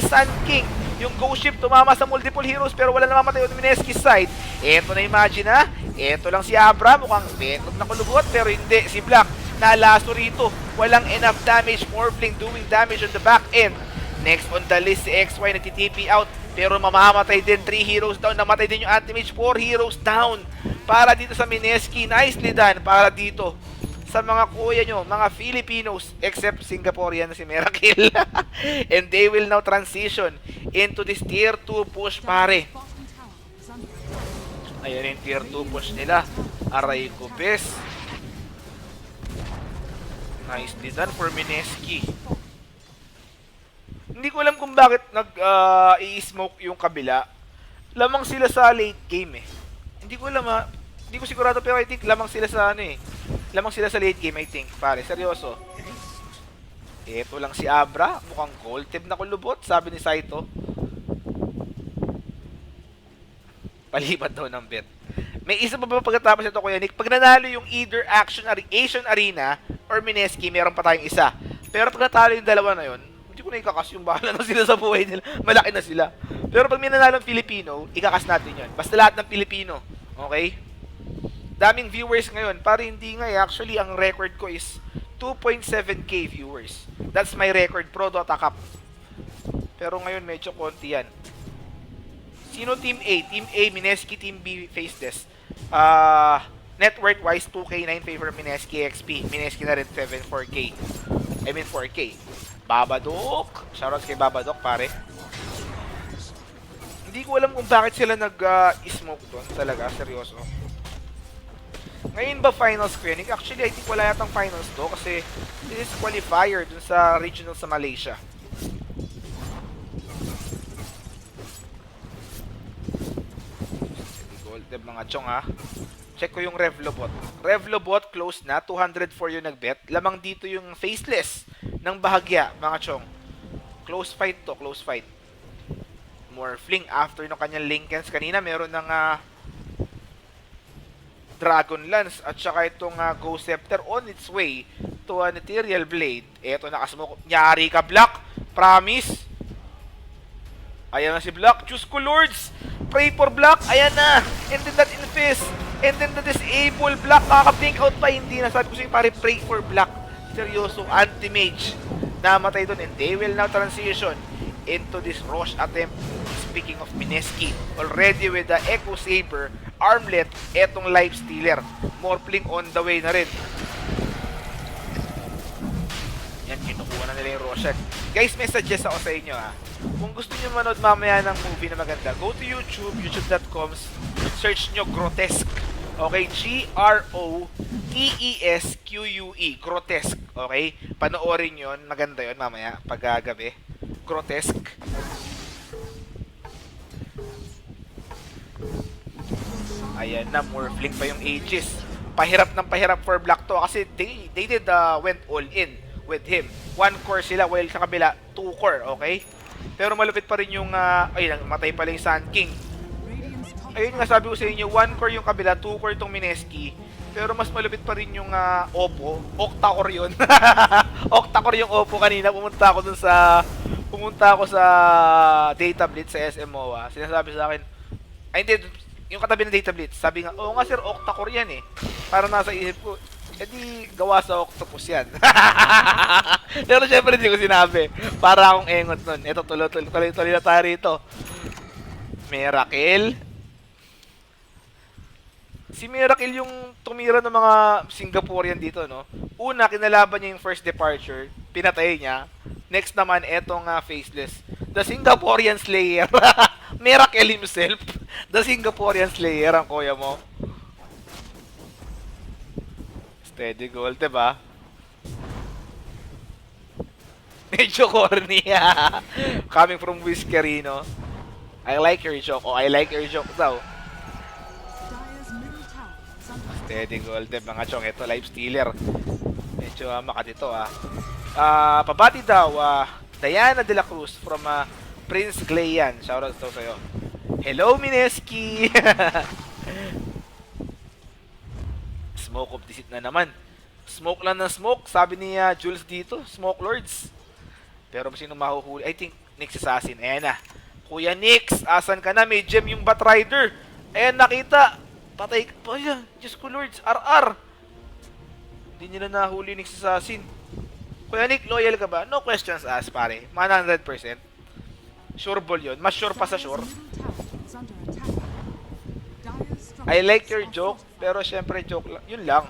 Sun King. Yung Ghost Ship tumama sa multiple heroes pero wala na mamatay on Mineski's side. Eto na, imagine na. Eto lang si Abra, mukhang betot na kulugot pero hindi. Si Black, nalaso rito. Walang enough damage. Morphling doing damage on the back end. Next on the list, si XY nagtitp out. Pero mamamatay din, 3 heroes down. Namatay din yung Anti-Mage, 4 heroes down. Para dito sa Mineski, nicely done. Para dito sa mga kuya nyo, mga Filipinos, except Singaporean na si Miracle. And they will now transition into this tier 2 push, pare. bottom tower is under attack. Ayan yung tier 2 push nila. Aray ko, bes. Nicely done for Mineski. Hindi ko alam kung bakit i-smoke yung kabila. Lamang sila sa late game eh. Hindi ko alam Hindi ko sigurado pero I think lamang sila sa Lamang sila sa late game, I think. Pare, seryoso. Ito lang si Abra. Mukhang gold tip na kulubot, sabi ni Saito. Palipat daw ng bet. May isa pa ba pagkatapos ito, Kuya Nick? Pag nanalo yung either Asian Arena or Mineski, meron pa tayong isa. Pero pag natalo yung dalawa na yun, hindi ko na ikakas yung bahala na sila sa buhay nila. Malaki na sila. Pero pag may nanalo ng Filipino, ikakas natin yun. Basta lahat ng Filipino. Okay? Daming viewers ngayon. Para hindi nga actually, ang record ko is 2.7k viewers. That's my record, Pro Dota Cup. Pero ngayon, medyo konti yan. Sino Team A? Team A, Mineski. Team B, Faceless. Net worth wise, 2k na in favor of Mineski XP. Mineski na rin 4k. I mean 4k. Babadok. Shoutouts kay Babadok, pare. Hindi ko alam kung bakit sila nag-smoke doon. Talaga, seryoso. Ngayon ba finals, Kuya Nick? Actually, I think wala yatang finals to kasi this is qualifier dun sa regional sa Malaysia. Gold dev mga chong ha. Check ko yung Revlobot. Revlobot close na. 204 yung nagbet. Lamang dito yung Faceless ng bahagya mga chong. Close fight to. Close fight. Morphling after no kanyang Lincolns. Kanina meron ng Dragon Lance at saka itong Ghost Scepter on its way to an Ethereal Blade. Eto, nakasmoke. Nyari ka, Black. Promise. Ayan na si Black. Diyos ko, Lords. Pray for Black. Ayan na. And then that Infest. And then the Disable Black. Makaka-blink out pa. Hindi na. Sabi ko sa'yo, pare, pray for Black. Seryoso. Anti-Mage. Namatay doon. And they will now transition into this Roche attempt. Speaking of Mineski, already with the Echo Saber, Armlet, etong Lifestealer. Morphling on the way na rin. Yan, kinukuha na nila yung Roshan. Guys, may suggest ako sa inyo ha. Kung gusto nyo manood mamaya ng movie na maganda, go to YouTube, youtube.com, search nyo Grotesque. Okay, Grotesque. Grotesque. Okay? Panoorin yon, maganda yon mamaya, paggabi. Grotesque. Ayan na, Morphling pa yung Aegis. Pahirap ng pahirap for Black to kasi they went all in with him. 1 core sila while sa kabila 2 core, okay? Pero malupit pa rin yung ayun, matay pala yung Sun King. Ayun nga, sabi ko sa inyo, 1 core yung kabila, 2 core tong Mineski. Pero mas malupit pa rin yung Oppo. Octa-core yun. Octa-core yung Oppo kanina. Pumunta ako sa Data Blitz sa SMOA. Sinasabi sa akin, ay hindi, yung katabi ng Data Blitz. Sabi nga, oo nga sir, Octa-core yan eh. Para nasa isip ko, edi gawa sa Octopus yan. Pero syempre hindi ko sinabi. Para akong engot nun. Ito, tuloy na tayo rito. Miracle. Si Miracle yung tumira ng mga Singaporean dito, no? Una, kinalaban niya yung first departure. Pinatay niya. Next naman, etong Faceless. The Singaporean Slayer. Miracle himself. The Singaporean Slayer, ang kuya mo. Steady goal, diba? Medyo corny. Coming from Whiskerino. I like your joke. Oh, I like your joke daw. Dire's middle tower is under Steady goal, diba mga chong? Ito, life stealer. Medyo makatito, pabati daw, Diana De La Cruz from Prince Glayan. Shoutout daw sa'yo. Hello, Mineski! Smoke of deceit na naman. Smoke lang ng smoke, sabi ni Jules dito. Smoke Lords. Pero sino mahuhuli? I think Nyx Assassin. Ayan na. Kuya Nyx, asan ka na? May gem yung Batrider. Ayan, nakita. Patay ka pa yan. Diyos ko Lords, RR. Hindi nila nahuli Nyx Assassin. Kuya Nick, loyal ka ba? No questions asked, pare. 100%. Sure ball yun. Mas sure pa sa sure. I like your joke, pero syempre joke lang. Yun lang.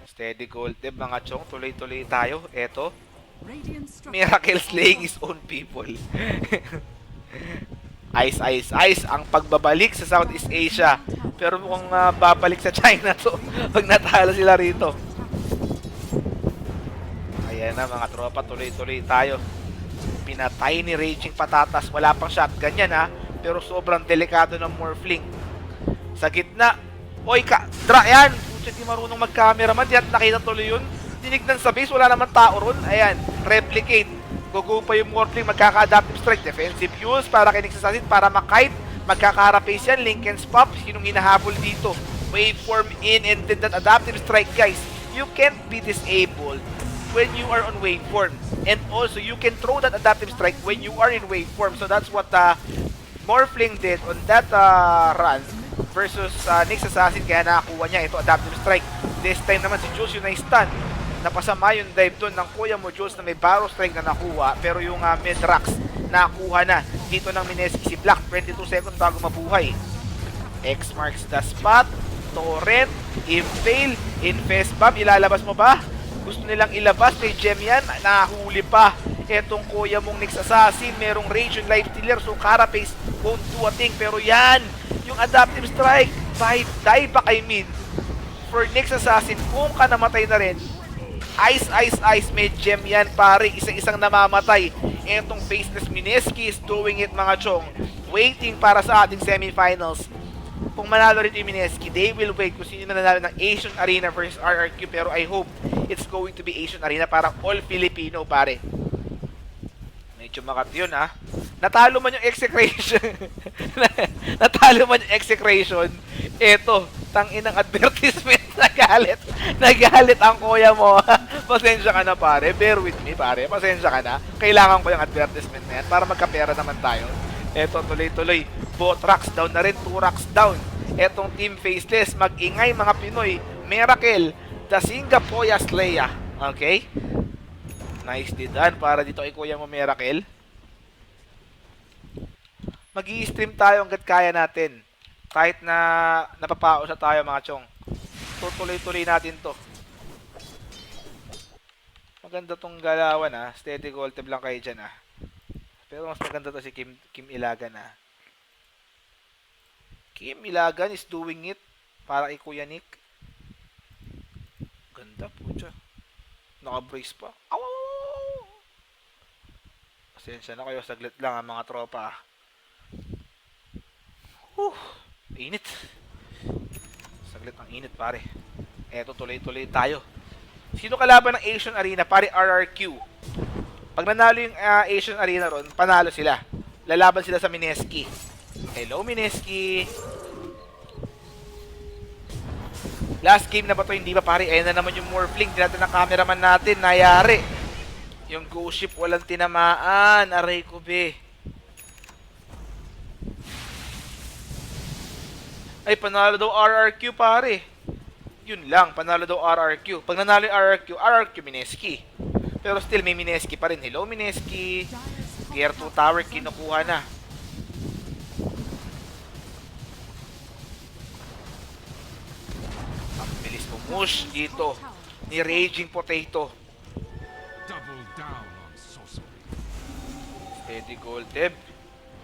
Steady gold tip, mga chong. Tuloy-tuloy tayo. Eto. Miracle slaying his own people. Ice, ice, ice. Ang pagbabalik sa Southeast Asia. Pero mukhang babalik sa China to. Pag natalo sila rito. Ayan na mga tropa. Tuloy-tuloy tayo. Pinatay ni Raging Patatas. Wala pang shotgun yan pero sobrang delikado ng Morphling. Sa gitna. Oy, yan! Pucha, di marunong mag-cameraman. Di at nakita tuloy yun. Dinignan sa base. Wala naman tao ron. Ayan. Replicate. Go pa yung Morphling. Magkaka-adaptive strike. Defensive use para kay Nyx Assassin. Para makite. Magkaka-rapace yan. Linken's pop. Sinong hinahabol dito? Waveform in and then that adaptive strike, guys. You can't be disabled when you are on waveform. And also, you can throw that adaptive strike when you are in waveform. So that's what Morphling did on that run versus Nyx Assassin. Kaya nakakuha niya ito, adaptive strike. This time naman si Jules yung na-stun. Napasama yung dive doon ng kuya mo Jules na may barrow strike na nakuha. Pero yung mid-rocks nakuha na dito ng Mineski si Black. 22 seconds bago mabuhay. X marks the spot. Torrent, Impale, Infest Bomb. Ilalabas mo ba? Gusto nilang ilabas kay Gem yan. Nahuli pa. Etong kuya mong Nyx Assassin. Merong Rage yung Life Stealer. So Carapace won't do a thing. Pero yan, yung adaptive strike. Die back I mean. For Nyx Assassin, kung ka namatay na rin, ice, ice, ice. May gem yan pare. Isang-isang namamatay. Etong Faceless Mineski is doing it mga chong. Waiting para sa ating semifinals. Kung manalo rin yung Mineski, they will wait kung sino na nanalo ng Asian Arena versus RRQ. Pero I hope it's going to be Asian Arena para all Filipino pare. Medyo makat yun Natalo man yung execration. Natalo man yung execration. Eto, tangin ng advertisement. Nagalit ang kuya mo. Pasensya ka na pare. Bear with me pare. Pasensya ka na. Kailangan ko yung advertisement na yan para magkapera naman tayo. Eto, tuloy-tuloy. Both rocks down na rin. 2 rocks down. Etong Team Faceless. Mag-ingay mga Pinoy. Miracle. The Singapore Slayer. Okay? Nicely done para dito kay kuya mo Miracle. Mag-i-stream tayo hanggat kaya natin. Kahit na napapao sa tayo mga chong. Tutuloy-tuloy natin to. Maganda tong galawan Steady gold tab lang kayo dyan Pero mas maganda to si Kim Ilagan Kim Ilagan is doing it para kay Kuya Nick. Ganda po siya. Naka-brace pa. Aw! Pasensya na kayo. Saglit lang mga tropa Init. Saglit ang init pare. Eto, tuloy-tuloy tayo. Sino kalaban ng Asian Arena? Pare RRQ. Pag nanalo yung Asian Arena ron, panalo sila. Lalaban sila sa Mineski. Hello Mineski. Last game na ba to? Hindi ba pare? Ayan na naman yung Morphling. Tinatan ng cameraman natin. Nayari. Yung ghost ship walang tinamaan. Aray ko be. Ay, panalo daw RRQ pare. Yun lang, panalo daw RRQ. Pag nanalo yung RRQ Mineski. Pero still may Mineski pa rin. Hello Mineski. Tier 2 tower kinukuha na. Ang bilis pumush dito ni Raging Potato. Double down on sorcery. Steady Goldeb.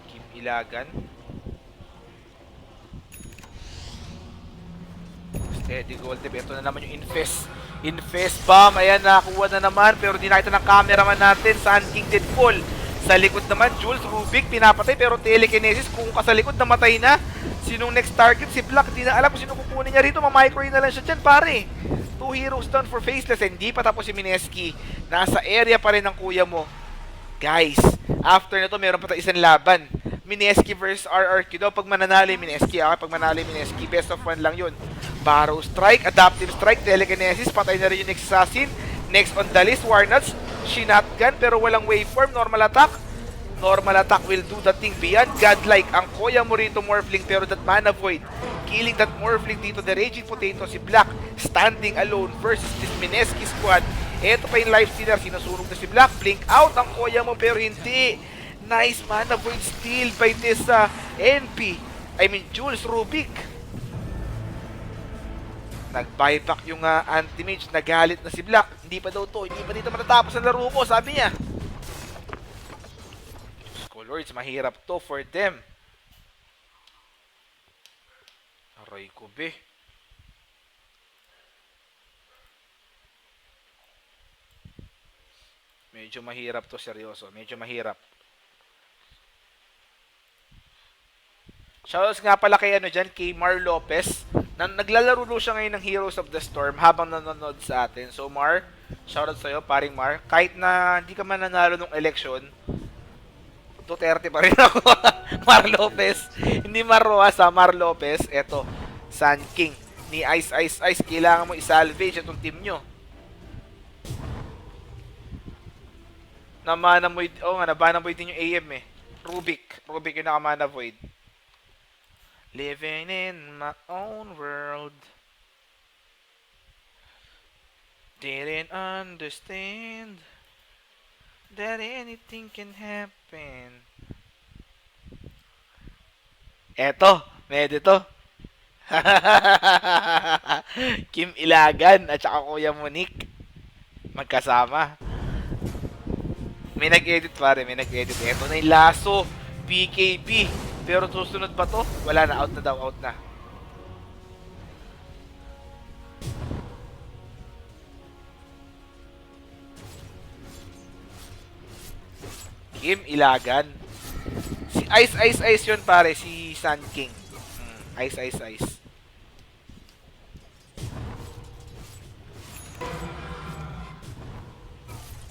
Kim Ilagan. Steady Goldeb. Ito na naman yung Infest. Infest bomb. Ayan, nakakuha na naman. Pero di nakita ng cameraman natin. Sand King Deadfall. Sa likod naman, Jules Rubik. Pinapatay pero telekinesis. Kung ka sa likod, namatay na. Sinong next target? Si Black. Di na alam kung sino kukunin niya rito. Mamicro na lang siya dyan, pare. 2 heroes down for Faceless. Hindi pa tapos si Mineski. Nasa area pa rin ng kuya mo. Guys, after nito, meron pa tayo isang laban. Mineski versus RRQ daw. Pag mananalo yung Mineski, pag manalo yung Mineski, best of 1 lang yun. Barrow Strike, Adaptive Strike, Telekinesis, patay na rin yung next Assassin. Next on the list, Warnuts, Shinatgun, pero walang waveform, normal attack. Normal attack will do the thing beyond godlike. Ang kuya mo rito, Morphling, pero that Mana Void. Killing that Morphling dito, the Raging Potato, si Black, standing alone versus this Mineski squad. Ito pa yung life stealer, sinusunog na si Black, blink out ang kuya mo, pero hindi. Nice Mana Void steal by this Jules Rubik. Nag-buyback yung anti-mage, nagalit na si Black. Hindi pa daw to, hindi pa dito matatapos ang laro ko, sabi niya. Lords, mahirap to for them. Aray ko be. Medyo mahirap to, seryoso. Medyo mahirap. Shoutouts nga pala kay kay Mar Lopez. Naglalaro siya ngayon ng Heroes of the Storm habang nanonood sa atin. So Mar, shoutouts sa'yo, paring Mar. Kahit na hindi ka man nanalo ng election, 230 pa rin ako. Mar Lopez. Hindi Mar Rojas, Mar Lopez. Eto, Sun King. Ni Ice. Kailangan mo i-salvage itong team nyo. Namana Void. Nabana Void din yung AM eh. Rubik yung nakamana Void. Living in my own world. Didn't understand that anything can happen. Eto, medyo Kim Ilagan at saka Kuya Monique. Magkasama. May nag-edit pare, may nag-edit. Eto na yung laso, BKB. Pero susunod pa to? Wala na, out na. Kim Ilagan. Si Ice yun pare, si Sun King. Ice.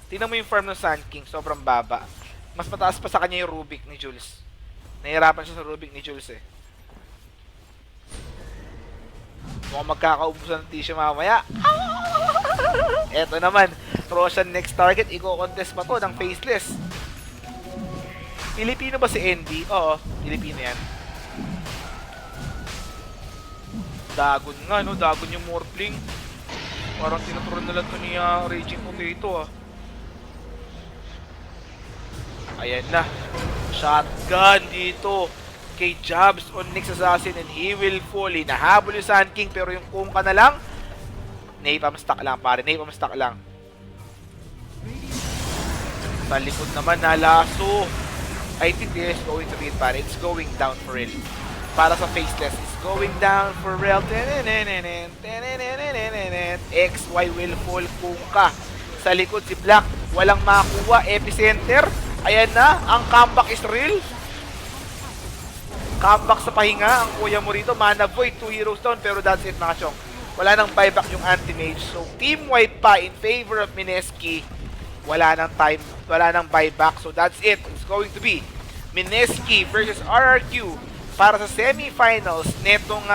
Tingnan mo yung farm ng Sun King, sobrang baba. Mas mataas pa sa kanya yung Rubik ni Jules. Nahihirapan siya sa Rubik ni Jules eh. Mukhang magkakaubusan ng tissue mamaya. Eto naman, Roshan next target, i-contest pa to ng Faceless. Pilipino ba si Andy? Oo, Pilipino yan. Dagon nga, no? Dagon yung Morphling. Parang tinuturon na lang ito ni Raging Potato, Ayan na. Shotgun dito kay Jabs on next assassin and he will fall. Nahabol yung Sun King pero yung kung ka na lang, Napalm stock lang pare. Napalm stock lang. Sa likod naman na laso. I think this is going to be it, pare. It's going down for real. Para sa Faceless, it's going down for real. XY will fall kung ka. Sa likod si Black, walang makuha. Epicenter. Ayan na, ang comeback is real. Comeback sa pahinga, ang kuya mo rito. Mana Void, 2 heroes down, pero that's it mga chong. Wala nang buyback yung anti-mage. So, team wipe pa in favor of Mineski. Wala nang buyback. So, that's it. It's going to be Mineski versus RRQ para sa semi-finals netong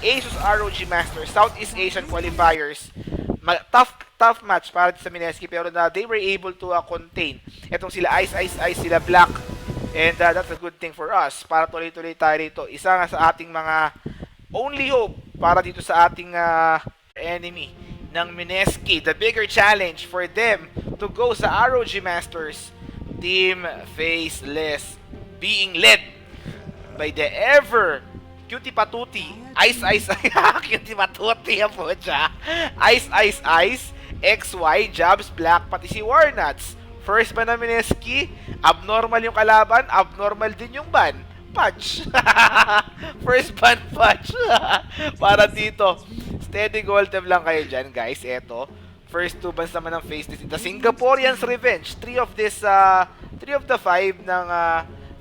Asus ROG Masters Southeast Asian Qualifiers. Tough match para sa Mineski, pero na they were able to contain etong sila Ice, sila Black, and that's a good thing for us para tuloy-tuloy tayo dito. Isa nga sa ating mga only hope para dito sa ating enemy ng Mineski. The bigger challenge for them to go sa ROG Masters, Team Faceless, being led by the ever Cutie Patuti, Ice, Cutie Patuti yan po siya. Ice, XY, Jabs, Black, pati si Warnuts. First ban na Mineski, abnormal yung kalaban, abnormal din yung ban. Patch. First ban patch. Para dito. Steady gold tab lang kayo dyan, guys. Eto. First 2 bans naman ng Faceless. The Singaporeans Revenge. 3 of the 5 ng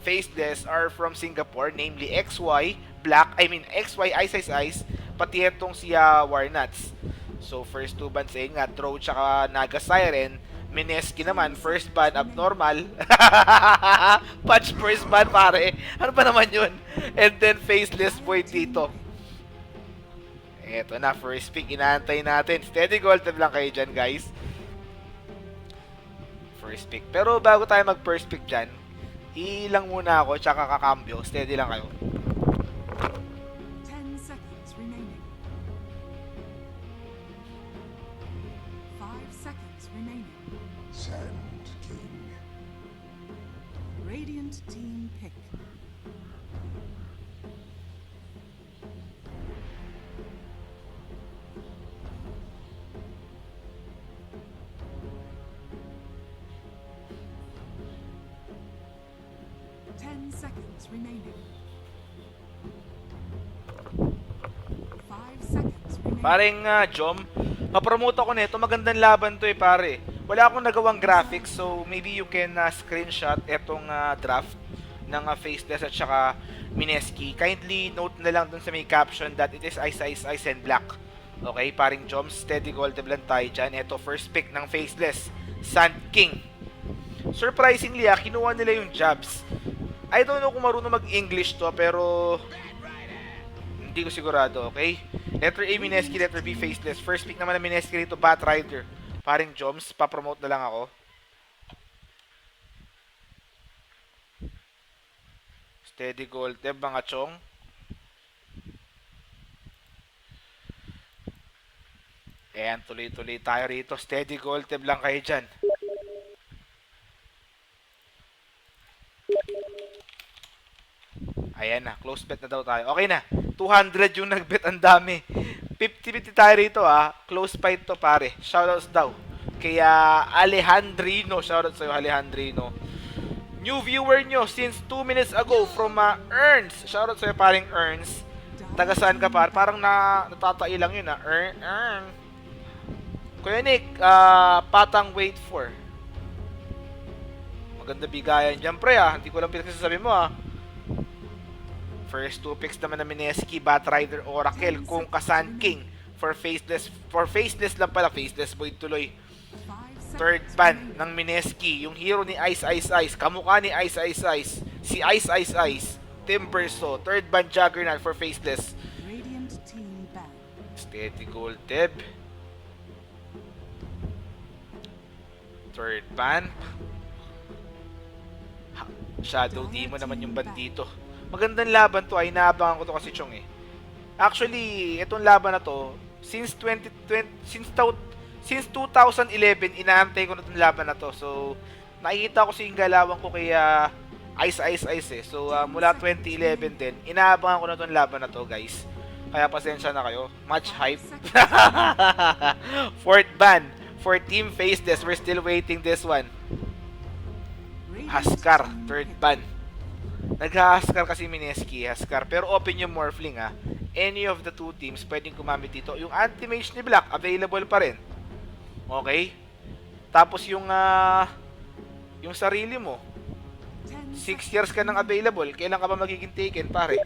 Faceless are from Singapore, namely XY, Black, XY, Ice, pati etong si Warnuts. So, first 2 bans sa nga, Throw tsaka Naga Siren. Mineski naman, first ban, abnormal. Patch first ban, pare. Ano ba naman yun? And then, Faceless boy dito. Eto na, first pick, inaantay natin. Steady gold tab lang kayo dyan, guys. First pick. Pero bago tayo mag first pick dyan, ilang muna ako, tsaka kakambyo. Steady lang kayo. 10 seconds remaining. 5 seconds remaining. Sand King. Radiant team pick. Seconds remaining. 5 seconds remaining. Pareng Jom, mapromote ako nito. Magandang laban to pare. Wala akong nagawang graphics, so maybe you can screenshot etong draft ng Faceless at saka Mineski. Kindly note na lang dun sa may caption that it is Ice, and Black. Okay, paring Jom, steady gold lang tayo dyan. Ito, first pick ng Faceless, Sand King. Surprisingly, kinuha nila yung Jabs. I don't know kung marunong mag-English to, pero hindi ko sigurado, okay? Letter A, Mineski. Letter B, Faceless. First pick naman na Mineski rito, Batrider. Paring Joms, papromote na lang ako. Steady gold, mga chong. Ayan, tuloy-tuloy tayo rito. Steady gold, lang kayo dyan. Ayan na, close bet na daw tayo. Okay na, 200 yung nag-bet, ang dami. 50-50 tayo rito close fight to pare. Shoutouts daw. Kaya Alejandrino, shoutout sa'yo Alejandrino. New viewer nyo since 2 minutes ago from Ernst. Shoutout sa'yo paring Ernst. Taga saan ka par? Parang natatai lang yun Kuya Nick, patang wait for. Maganda bigayan dyan pre Hindi ko lang pinagsasabi mo First 2 picks naman na Mineski, Batrider, Oracle, kung Sand King for Faceless. For Faceless lang pala, Faceless boy tuloy. Third ban ng Mineski, yung hero ni Ice, kamukha ni Ice, si Ice, Timberso. Third ban Juggernaut for Faceless. Radiant team ban. Steady gold Teb. Third ban. Shadow Demon naman yung bandito. Magandang laban to inaabangan ko to kasi Chong Actually, itong laban na to, since 2011, inaantay ko na itong laban na to. So, nakikita ko yung galawan ko kay Ice So, mula 2011 din, inaabangan ko na itong laban na to, guys. Kaya pasensya na kayo. Much hype. Fourth ban for Team Faceless. We're still waiting this one. Haskar, third ban. Nag-Haskar kasi Mineski, Haskar. Pero open yung Morphling Any of the two teams pwedeng gumamit dito. Yung anti-mage ni Black, available pa rin. Okay? Tapos yung sarili mo, 6 years ka nang available. Kailan ka ba magiging taken, pare?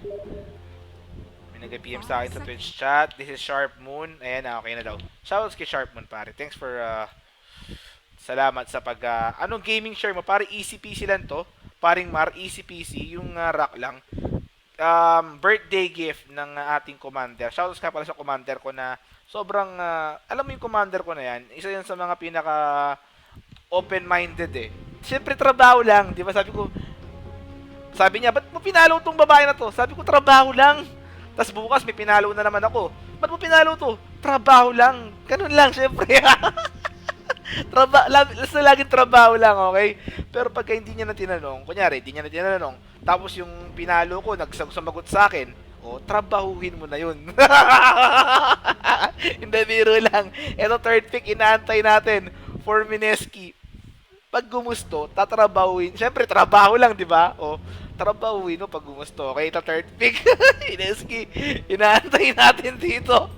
May nag-PM sa akin sa Twitch chat. This is Sharp Moon. Ayan okay na daw. Shoutouts kay Sharp Moon, pare. Thanks for salamat sa anong gaming share mo? Pare, easy PC lang to. Paring Mar, easy PC, yung rack lang. birthday gift ng ating commander. Shoutouts ka pala sa commander ko na sobrang, alam mo yung commander ko na yan, isa yan sa mga pinaka open-minded eh. Siyempre trabaho lang, di ba? Sabi niya, ba't mo pinalo tong babae na to? Sabi ko, trabaho lang. Tapos bukas may pinalo na naman ako. Ba't mo pinalo to? Trabaho lang. Ganun lang, syempre. Laging trabaho lang, okay? Pero pagka hindi niya na tinanong, kunyari, hindi niya na tinanong, tapos yung pinalo ko, nagsumagot sa akin, trabahuhin mo na yun. Hindi, biro lang. Ito, third pick, inaantay natin for Mineski. Pag gumusto, tatrabahuin. Siyempre, trabaho lang, di ba? Trabahuin mo pag gumusto. Okay, ito, third pick. Mineski, inaantay natin dito.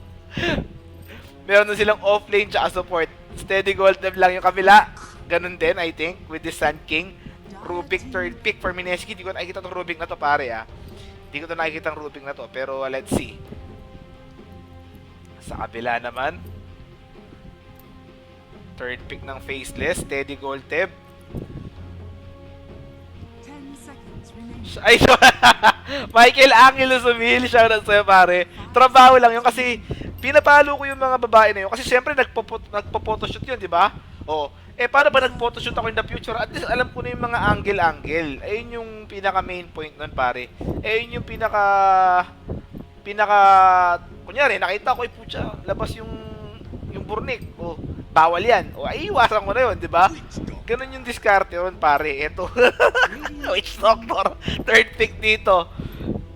Meron na silang offlane tsaka support. Steady gold dev lang yung kabila. Ganun din, I think, with the Sand King. Rubik, third pick for Mineski. Di ko nakikita itong Rubik na to, pare, Di ko nakikita ang Rubik na to. Pero, let's see. Sa kabila naman. Third pick ng Faceless. Steady gold dev. 10 seconds remaining. Ay, Michael Angelo Sumil, shoutout sa'yo, pare. Trabaho lang yun kasi pinapalo ko yung mga babae na yun. Kasi syempre nagpo-photoshoot yun, di ba? Paano ba nag-photoshoot ako in the future? At least alam ko na yung mga angle-angle. Ayun yung pinaka-main point nun, pare. Ayun yung kunyari, nakita ko, putya, labas yung burnik. Bawal yan. Ay, iwasan ko na yun, di ba? Ganun yung diskarte yun, pare. Eto. Witch Doctor. Third pick dito.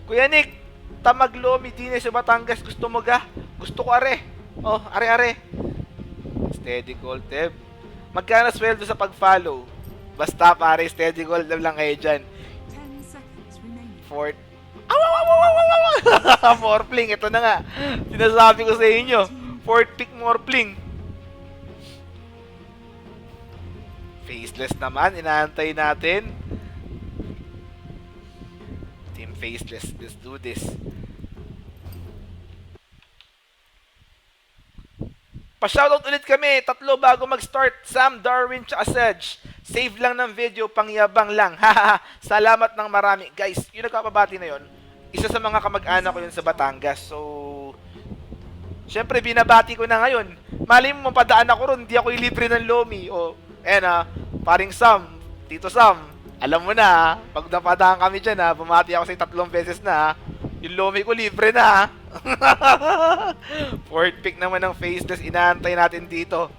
Kuya Nick, Tamaglo, Medina sa Batangas. Gusto mo ga? Gusto ko, are. Are. Steady gold, Teb. Magkano sweldo sa pag-follow? Basta, pare, steady gold lang kayo dyan. 10 seconds remaining. Fourth. Morphling, ito na nga. Sinasabi ko sa inyo. Fourth pick Morphling. Faceless naman, inaantay natin. Team Faceless, let's do this. Pa-shoutout ulit kami, 3 bago mag-start. Sam, Darwin, tsaka Sedge. Save lang ng video, pangyabang lang. Hahaha, salamat ng marami. Guys, yung nagpapabati na yon, isa sa mga kamag-anak ko yun sa Batangas. So, syempre, binabati ko na ngayon. Mali mo, mapadaan ako ron, hindi ako ilibre ng Lomi. Paring Sam, Tito Sam, alam mo na, pag napadaan kami dyan, bumati ako sa 3 beses na, yung Lomi ko libre na. Fourth pick naman ng Faceless, inaantay natin dito.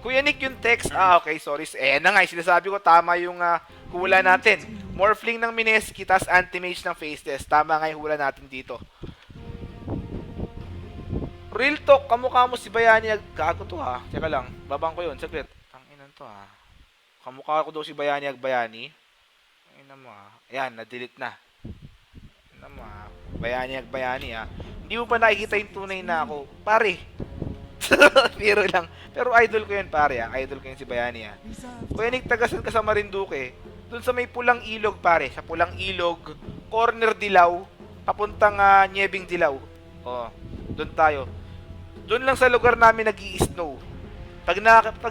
Kuya Nick, yung text, okay, sorry. Na nga, sinasabi ko, tama yung hula natin. Morphling ng Mineski, tas anti-mage ng Faceless. Tama nga yung hula natin dito. Real talk, kamukha mo si Bayani. Gago to Teka lang, babang ko yun, saglit. Tanginan to Kamukha ko daw si Bayani Agbayani. Tanginan mo Ayan, na-delete na. Tanginan mo Bayani Agbayani Hindi mo pa nakikita yung tunay na ako. Pare. Pero lang. Pero idol ko yun, pare Idol ko yun si Bayani Reserve. Kuya Nick, tagasan ka sa Marinduque. Doon sa may pulang ilog, pare. Sa pulang ilog, corner Dilaw, papuntang Niebing Dilaw. Doon tayo. Doon lang sa lugar namin nag-i-snow. Pag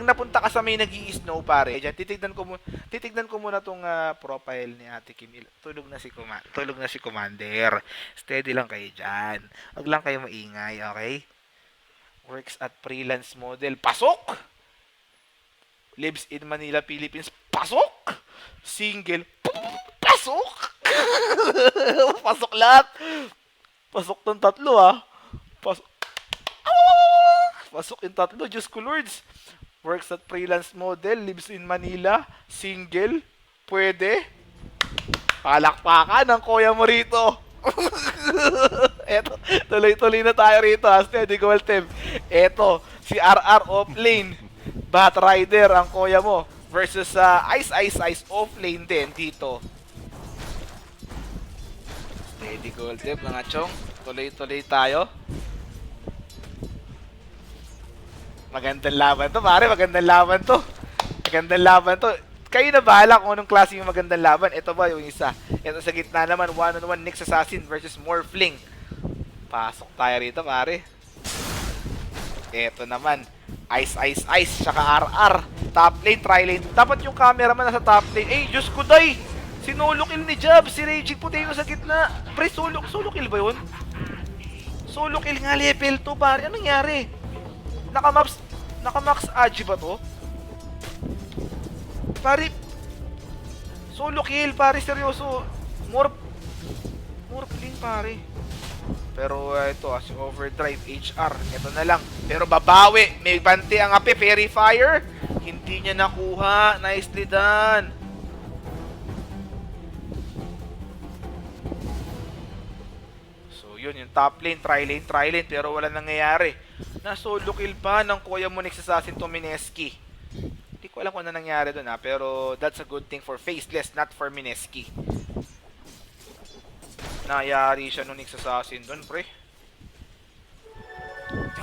napunta ka sa may nag-i-snow, pare, diyan titignan ko muna tong profile ni Ate Kim. Tulog na si Commander. Steady lang kayo diyan. Wag lang kayo maingay, okay? Works at freelance model. Pasok! Lives in Manila, Philippines. Pasok! Single. Pasok! Pasok lahat. Pasok tong 3 Pasok. Pasok yung 3. Diyos ko, Lords. Works at freelance model. Lives in Manila. Single. Pwede. Palakpakan ang kuya mo rito. Eto, tuloy-tuloy na tayo rito. Steady gold team. Eto, si RR offlane. Bat Rider ang kuya mo. Versus Ice offlane din dito. Steady gold team mga chong. Tuloy-tuloy tayo. Magandang laban to, pare. Magandang laban to. Kayo na bahala kung anong klase yung magandang laban. Ito ba yung isa? Ito sa gitna naman, 1-on-1 Nyx Assassin versus Morphling. Pasok tayo rito, pare. Ito naman, Ice, tsaka RR. Top lane, tri lane. Dapat yung cameraman nasa top lane. Diyos ko, day! Sinolo kill ni Jab, si Raging Potato sa gitna. Pre, solo kill ba yun? Solo kill nga level 2 pare. Anong nangyari? Naka-max Agi ba to? Pare, solo kill pare, seryoso. More clean pare. Pero ito si Overdrive HR, ito na lang. Pero babawi, may bante ang ape, Fairy Fire. Hindi niya nakuha. Nicely done. Yun, yung top lane, tri lane, pero wala nangyayari. Na-solo kill pa ng Kuya Monix Assassin to Mineski. Hindi ko alam kung ano nangyari dun pero that's a good thing for Faceless, not for Mineski. Nayari siya nung Nix Assassin dun, pre.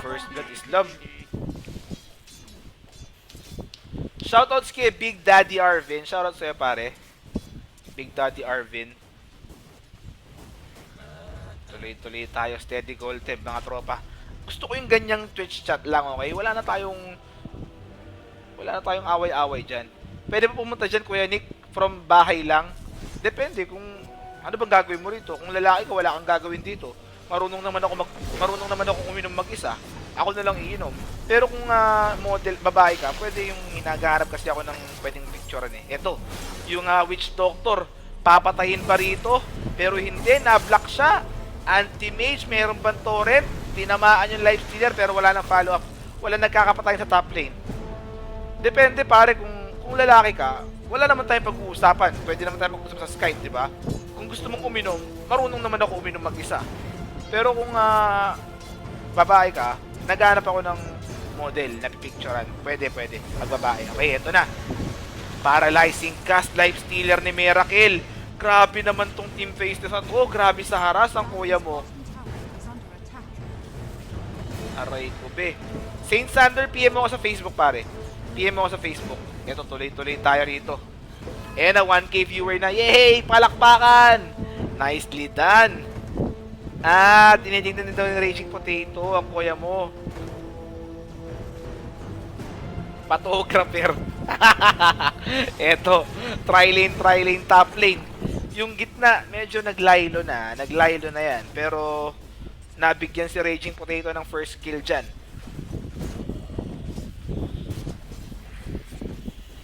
First blood is love. Shoutouts kay Big Daddy Arvin. Shoutouts sa'yo, pare. Big Daddy Arvin. Tuloy-tuloy tayo, steady gold tab mga tropa. Gusto ko yung ganyang Twitch chat lang, okay? Wala na tayong away-away dyan. Pwede pa pumunta dyan, Kuya Nick, from bahay lang. Depende kung ano bang gagawin mo rito. Kung lalaki ka, wala kang gagawin dito. Marunong naman ako uminom mag-isa. Ako na lang iinom. Pero kung model, babae ka, pwede yung hinagarap kasi ako ng pwedeng picturean eh. Ito, yung Witch Doctor, papatayin pa rito, pero hindi, na-block siya. Anti-mage, meron bang torrent? Tinamaan yung life stealer pero wala nang follow-up. Wala nagkakapatay sa top lane. Depende pare kung lalaki ka, wala naman tayong pag-uusapan. Pwede naman tayong mag-uusap sa Skype, di ba? Kung gusto mong uminom, marunong naman ako uminom mag-isa. Pero kung babae ka, naghanap ako ng model na pipicturean. Pwede. Pag babae. Okay, eto na. Paralyzing cast life stealer ni Miracle. Grabe naman tong team Faceless at grabe sa haras ang kuya mo. Aray ko be. Saint Sander, PM mo ako sa Facebook pare. PM mo ako sa Facebook. Ito, tuloy-tuloy tayo rito. Na 1K viewer na. Yay! Palakpakan! Nicely done. Tinitingnan din daw yung Raging Potato ang kuya mo. Photographer. Eto, tri lane, top lane. Yung gitna, medyo naglaylo na yan. Pero, nabigyan si Raging Potato ng first kill dyan.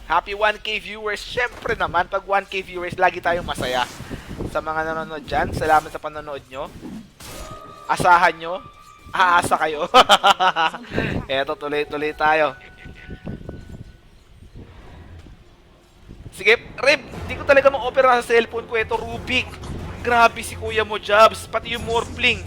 Happy 1K viewers. Syempre naman, pag 1K viewers, lagi tayong masaya. Sa mga nanonood dyan, salamat sa panonood nyo. Asahan nyo. Aasa kayo. Eto, tuloy-tuloy tayo. Sige, Reb, di ko talaga ma-opera sa cellphone ko. Ito, Rubik. Grabe si kuya mo, Jobs. Pati yung Morphling.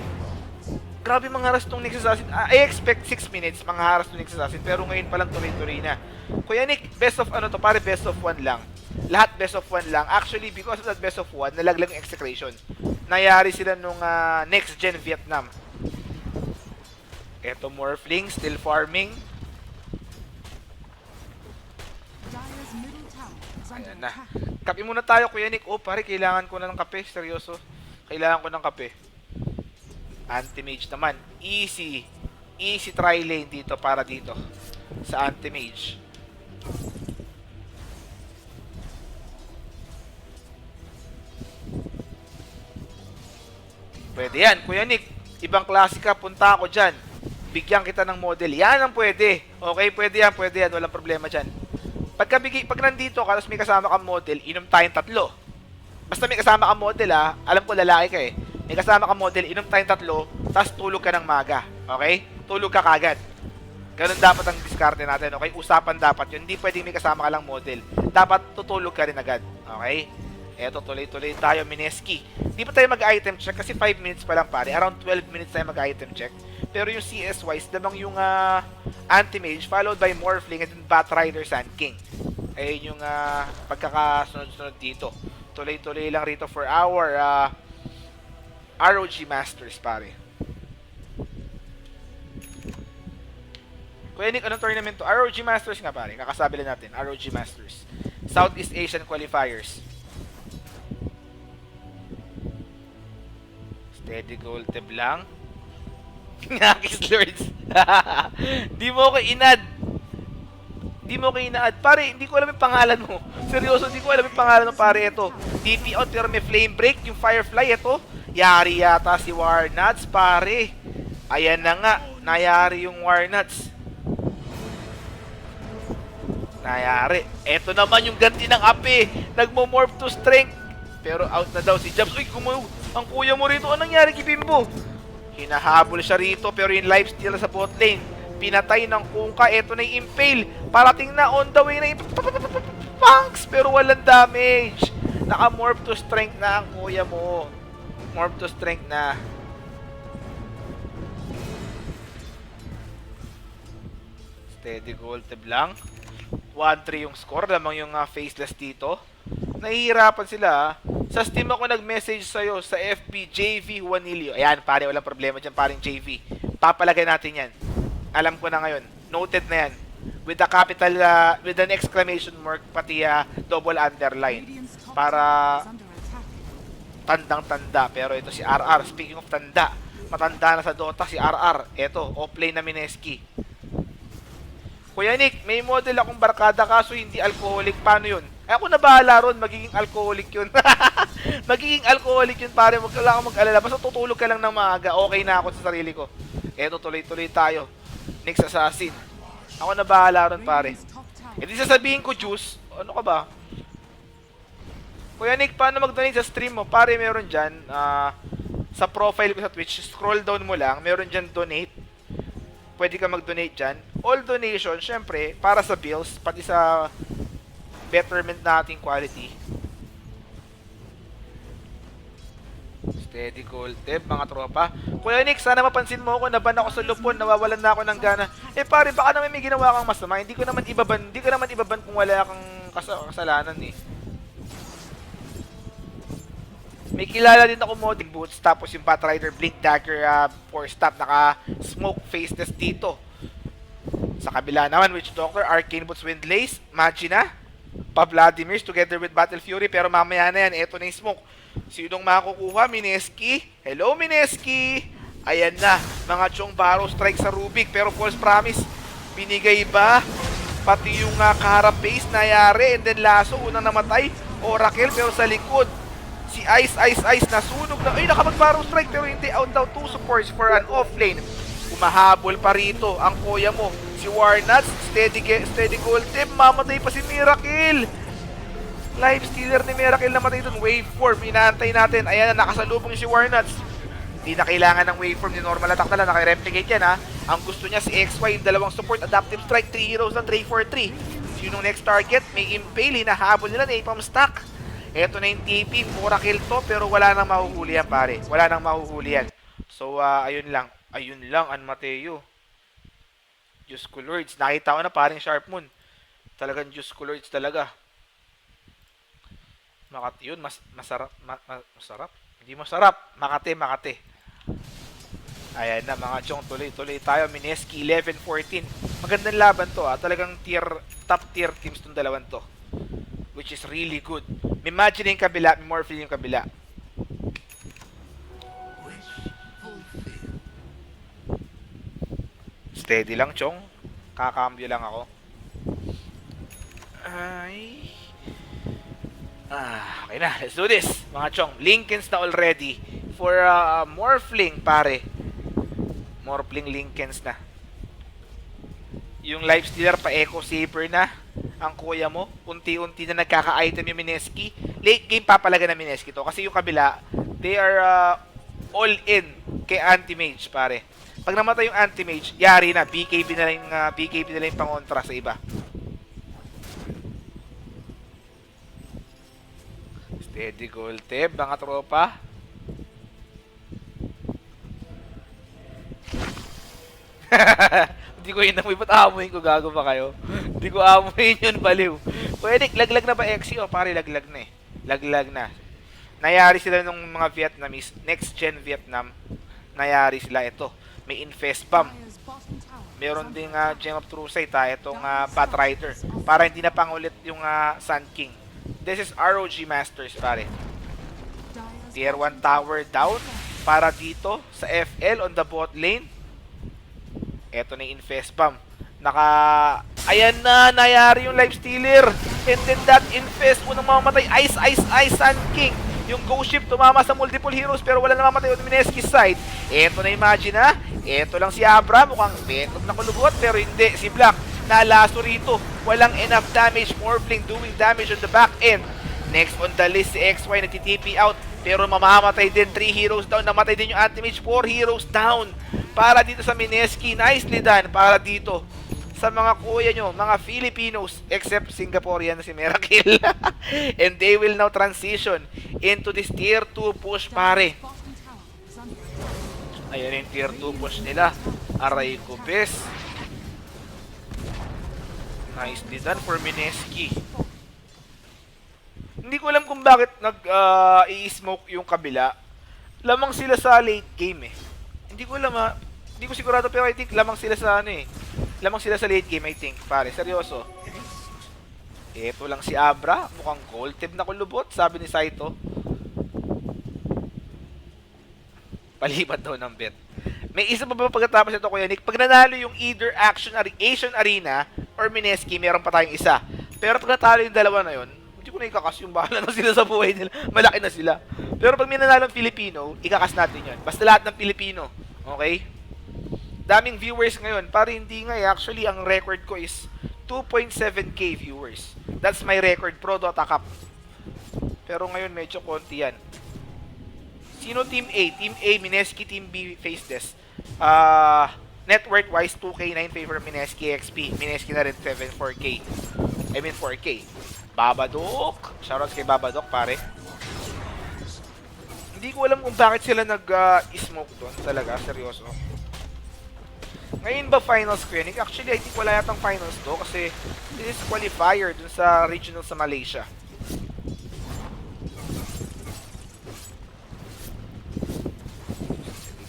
Grabe mangharas tong Nix Assassin. I expect 6 minutes mangharas tong Nix Assassin. Pero ngayon palang tuloy-tuloy na. Kuya Nick, best of ano to? Pare, best of 1 lang. Lahat best of 1 lang. Actually, because of that best of 1, nalaglag yung execration. Nayari sila nung next gen Vietnam. Eto, Morphling, still farming. Ayan na. Kape muna tayo, Kuya Nick. Pare, kailangan ko na ng kape. Seryoso. Kailangan ko ng kape. Anti-mage naman. Easy try lane dito para dito. Sa anti-mage. Pwede yan, Kuya Nick. Ibang klase ka, punta ako dyan. Bigyan kita ng model. Yan ang pwede. Okay, pwede yan. Walang problema dyan. Pag nandito ka, tapos may kasama kang model, inom tayong 3. Basta may kasama kang model alam ko lalaki ka eh. May kasama kang model, inom tayong 3, tapos tulog ka ng maga. Okay? Tulog ka kagad. Ganun dapat ang diskarte natin, okay? Usapan dapat yun. Hindi pwedeng may kasama ka lang model. Dapat tutulog ka rin agad. Okay? Eto, tuloy-tuloy tayo, Mineski. Di pa tayo mag-item check kasi 5 minutes pa lang pare. Around 12 minutes tayo mag-item check. Pero yung CS-wise, damang yung Anti-Mage, followed by Morphling and then Batrider Sand King. Ayun yung pagkakasunod-sunod dito. Tuloy-tuloy lang rito for our ROG Masters, pare. Kuya Nick, anong tournament to? ROG Masters nga, pare. Kakasabi lang natin, ROG Masters. Southeast Asian Qualifiers. Steady gold tab lang. Ngakis Lords. Di mo ako inad. Hindi mo kina-add. Pare, hindi ko alam yung pangalan mo. Seryoso, hindi ko alam yung pangalan mo, pare. Ito, TP out pero may flame break. Yung Firefly, ito. Yari yata si Warnuts, pare. Ayan na nga. Nayari yung Warnuts. Nayari. Ito naman yung ganti ng ape. Nagmo-morph to strength. Pero out na daw si Jabs. Uy, ang kuya mo rito. Anong nangyari kay Bimbo? Hinahabol siya rito pero yung lifesteal sa bot lane. Pinatay ng Kunkka. Ito na yung Impale. Parating na on the way na yung punks. Pero walang damage. Naka-morph to strength na ang kuya mo. Morph to strength na. Steady gold tab lang. 1-3 yung score. Lamang yung faceless dito. Nahihirapan sila. Sa Steam ako nag-message sa'yo sa FB JV Juanilio. Ayan, pare, walang problema dyan, paring JV. Papalagay natin yan. Alam ko na ngayon. Noted na yan. With the capital, with an exclamation mark, pati double underline. Radiant's top Para tower is under attack. tandang-tanda. Pero ito si RR. Speaking of tanda, matanda na sa Dota si RR. Ito, offlane na Mineski. Kuya Nick, may model akong barkada kaso hindi alcoholic. Paano yun? Ako na bahala ron, magiging alcoholic yun. Magiging alcoholic yun, pare. Wala kang mag-alala. Basta tutulog ka lang ng maaga. Okay na ako sa sarili ko. Eto, tuloy-tuloy tayo. Next assassin. Ako na bahala ron, pare. Radiant's top tower. E di sasabihin ko, Juice. Ano ka ba? Kuya Nick, paano mag-donate sa stream mo? Pare, meron dyan. Sa profile ko sa Twitch, scroll down mo lang. Meron dyan donate. Pwede ka mag-donate dyan. All donations, syempre, para sa bills, pati sa betterment nating quality. Steady gold tip, mga tropa. Kuya Nick, sana mapansin mo ako, naban ako sa lupon, nawawalan na ako ng gana. Eh pare, baka naman may ginawa kang masama. Hindi ko naman ibaban kung wala kang kasalanan eh. May kilala din ako modding boots, tapos yung Batrider Blink Dagger 4-stop, naka smoke faceless dito. Sa kabila naman, Witch Doctor, Arcane Boots, Windlace, Magina, Pa Vladimir's together with Battle Fury, pero mamaya na yan, eto na yung smoke. Sinong makukuha? Mineski? Hello, Mineski! Ayan na, mga chong Barrow Strike sa Rubik, pero false promise, binigay ba? Pati yung kaharap base nayari, and then Lasso, unang namatay, Oracle, pero sa likod, si Ice nasunog na, ay nakapag-Barrow Strike, pero hindi out daw 2 supports for an offlane. Umahabol pa rito ang kuya mo, si Warnuts, steady gold tip, mamatay pa si Miracle. Life stealer ni Miracle namatay dun, waveform, inaantay natin, ayan na, nakasalubong si Warnuts. Hindi na kailangan ng waveform, ni normal attack na lang, naka-replicate yan ha. Ang gusto niya si XY, yung dalawang support, adaptive strike, 3 heroes na 3-4-3. Sinong next target? May Impale, hinahabol nila, napalm stack. Eto na yung TP, mura kill to, pero wala nang mahuhuli yan, pare. Wala nang mahuhuli yan. So, ayun lang, An Mateo. Diyos ko Lords, nakita ko na paring Sharp Moon. Talagang Diyos ko Lords talaga. Makati yun, masarap. Hindi masarap, Makati. Ayan na mga chong, tuloy tayo. Mineski 11-14. Magandang laban to talagang top tier teams tong dalawan to. Which is really good. Imagine yung kabila, may Morphine yung kabila. Steady lang, chong. Kakambyo lang ako. Okay na, let's do this, mga chong. Linkens na already for Morphling, pare. Morphling Linkens na. Yung Lifestealer pa Echo Saber na ang kuya mo. Unti-unti na nagkaka-item yung Mineski. Late game papalaga na Mineski to. Kasi yung kabila, they are all in kay Anti-Mage, pare. Pag namatay yung Anti-Mage, yari na. BKB na lang yung pangontra sa iba. Steady gold tip, mga tropa. Hindi ko inamoy. Ba't aamuin ko? Gago pa kayo? Hindi ko aamuin yun, baliw. Pwede, laglag na ba XC? O pare, laglag na eh. Laglag na. Nayari sila nung mga Vietnamese. Next gen Vietnam. Nayari sila. Ito. May Infest Bomb. Dire's bottom tower is Meron under ding Gem of True Sight itong Batrider. Para hindi na pangulit yung Sun King. This is ROG Masters, pare. Dire's Tier 1 bottom tower down. Para dito sa FL on the bot lane. Eto na yung Infest Bomb. Ayan na, nayari yung life stealer. And then that infest, unang mamamatay, ice, Sun King. Yung ghost ship tumama sa multiple heroes pero wala na mamatay on Mineski's side. Eto na, imagine na. Eto lang si Abra, mukhang betot na kulubot pero hindi. Si Black, nalaso rito. Walang enough damage. Morphling doing damage on the back end. Next on the list, si XY nagti-TP out. Pero mamamatay din, 3 heroes down. Namatay din yung anti-mage, 4 heroes down. Para dito sa Mineski, nicely done. Para dito sa mga kuya nyo, mga Filipinos, except Singaporean si Miracle. And they will now transition into this tier 2 push, pare. Bottom tower is under attack. Ayan yung tier 2 push nila. Aray ko, bes. Nicely done for Mineski. Hindi ko alam kung bakit i-smoke yung kabila. Lamang sila sa late game eh. Hindi ko alam ha. Hindi ko sigurado pero I think lamang sila sa ano eh. Lamang sila sa late game I think. Pare, seryoso. Eto lang si Abra. Mukhang gold tip na kulubot. Sabi ni Saito. Palipat daw ng bet. May isa pa ba pagkatapos ito Kuya Nick? Pag nanalo yung either Asian Arena or Mineski, meron pa tayong isa. Pero pag natalo yung dalawa na yun, hindi ko na ikakas yung bahala na sila sa buhay nila. Malaki na sila. Pero pag may nanalong Filipino, ikakas natin yun. Basta lahat ng Filipino. Okay? Daming viewers ngayon. Para hindi nga actually ang record ko is 2.7k viewers. That's my record pro Dota Cup. Pero ngayon medyo konti yan. Sino Team A? Team A, Mineski, Team B, Faceless. Net worth wise, 2k na in favor of Mineski XP. Mineski na rin 4k. I mean 4k. Babadook. Shoutout kay Babadook, pare. Hindi ko alam kung bakit sila nag-smoke doon. Talaga, seryoso. Ngayon ba finals ko yan? Actually, I think wala yatang finals do kasi this is qualifier dun sa regional sa Malaysia.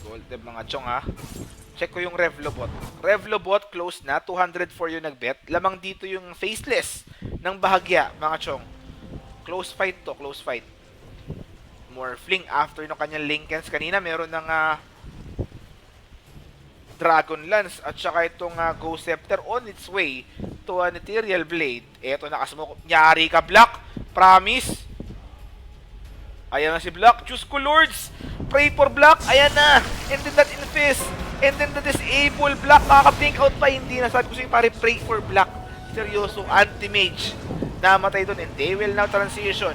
Gold dev mga chong ha. Check ko yung Revlobot. Revlobot close na. 204 yung nagbet. Lamang dito yung Faceless ng bahagya mga chong. Close fight to. Close fight. Morphling after no kanyang Linkens. Kanina meron ng Dragon Lance at saka itong Ghost Scepter on its way to an Ethereal Blade. Eto nakasmoke. Nyari ka Black. Promise. Ayan na si Black. Diyos ko Lords. Pray for Black. Ayan na. And then that infest. And then the disable Black. Makaka-blink out pa. Hindi na. Sabi ko sa'yo pare, pray for Black. Seryoso. Anti-mage. Namatay doon. And they will now transition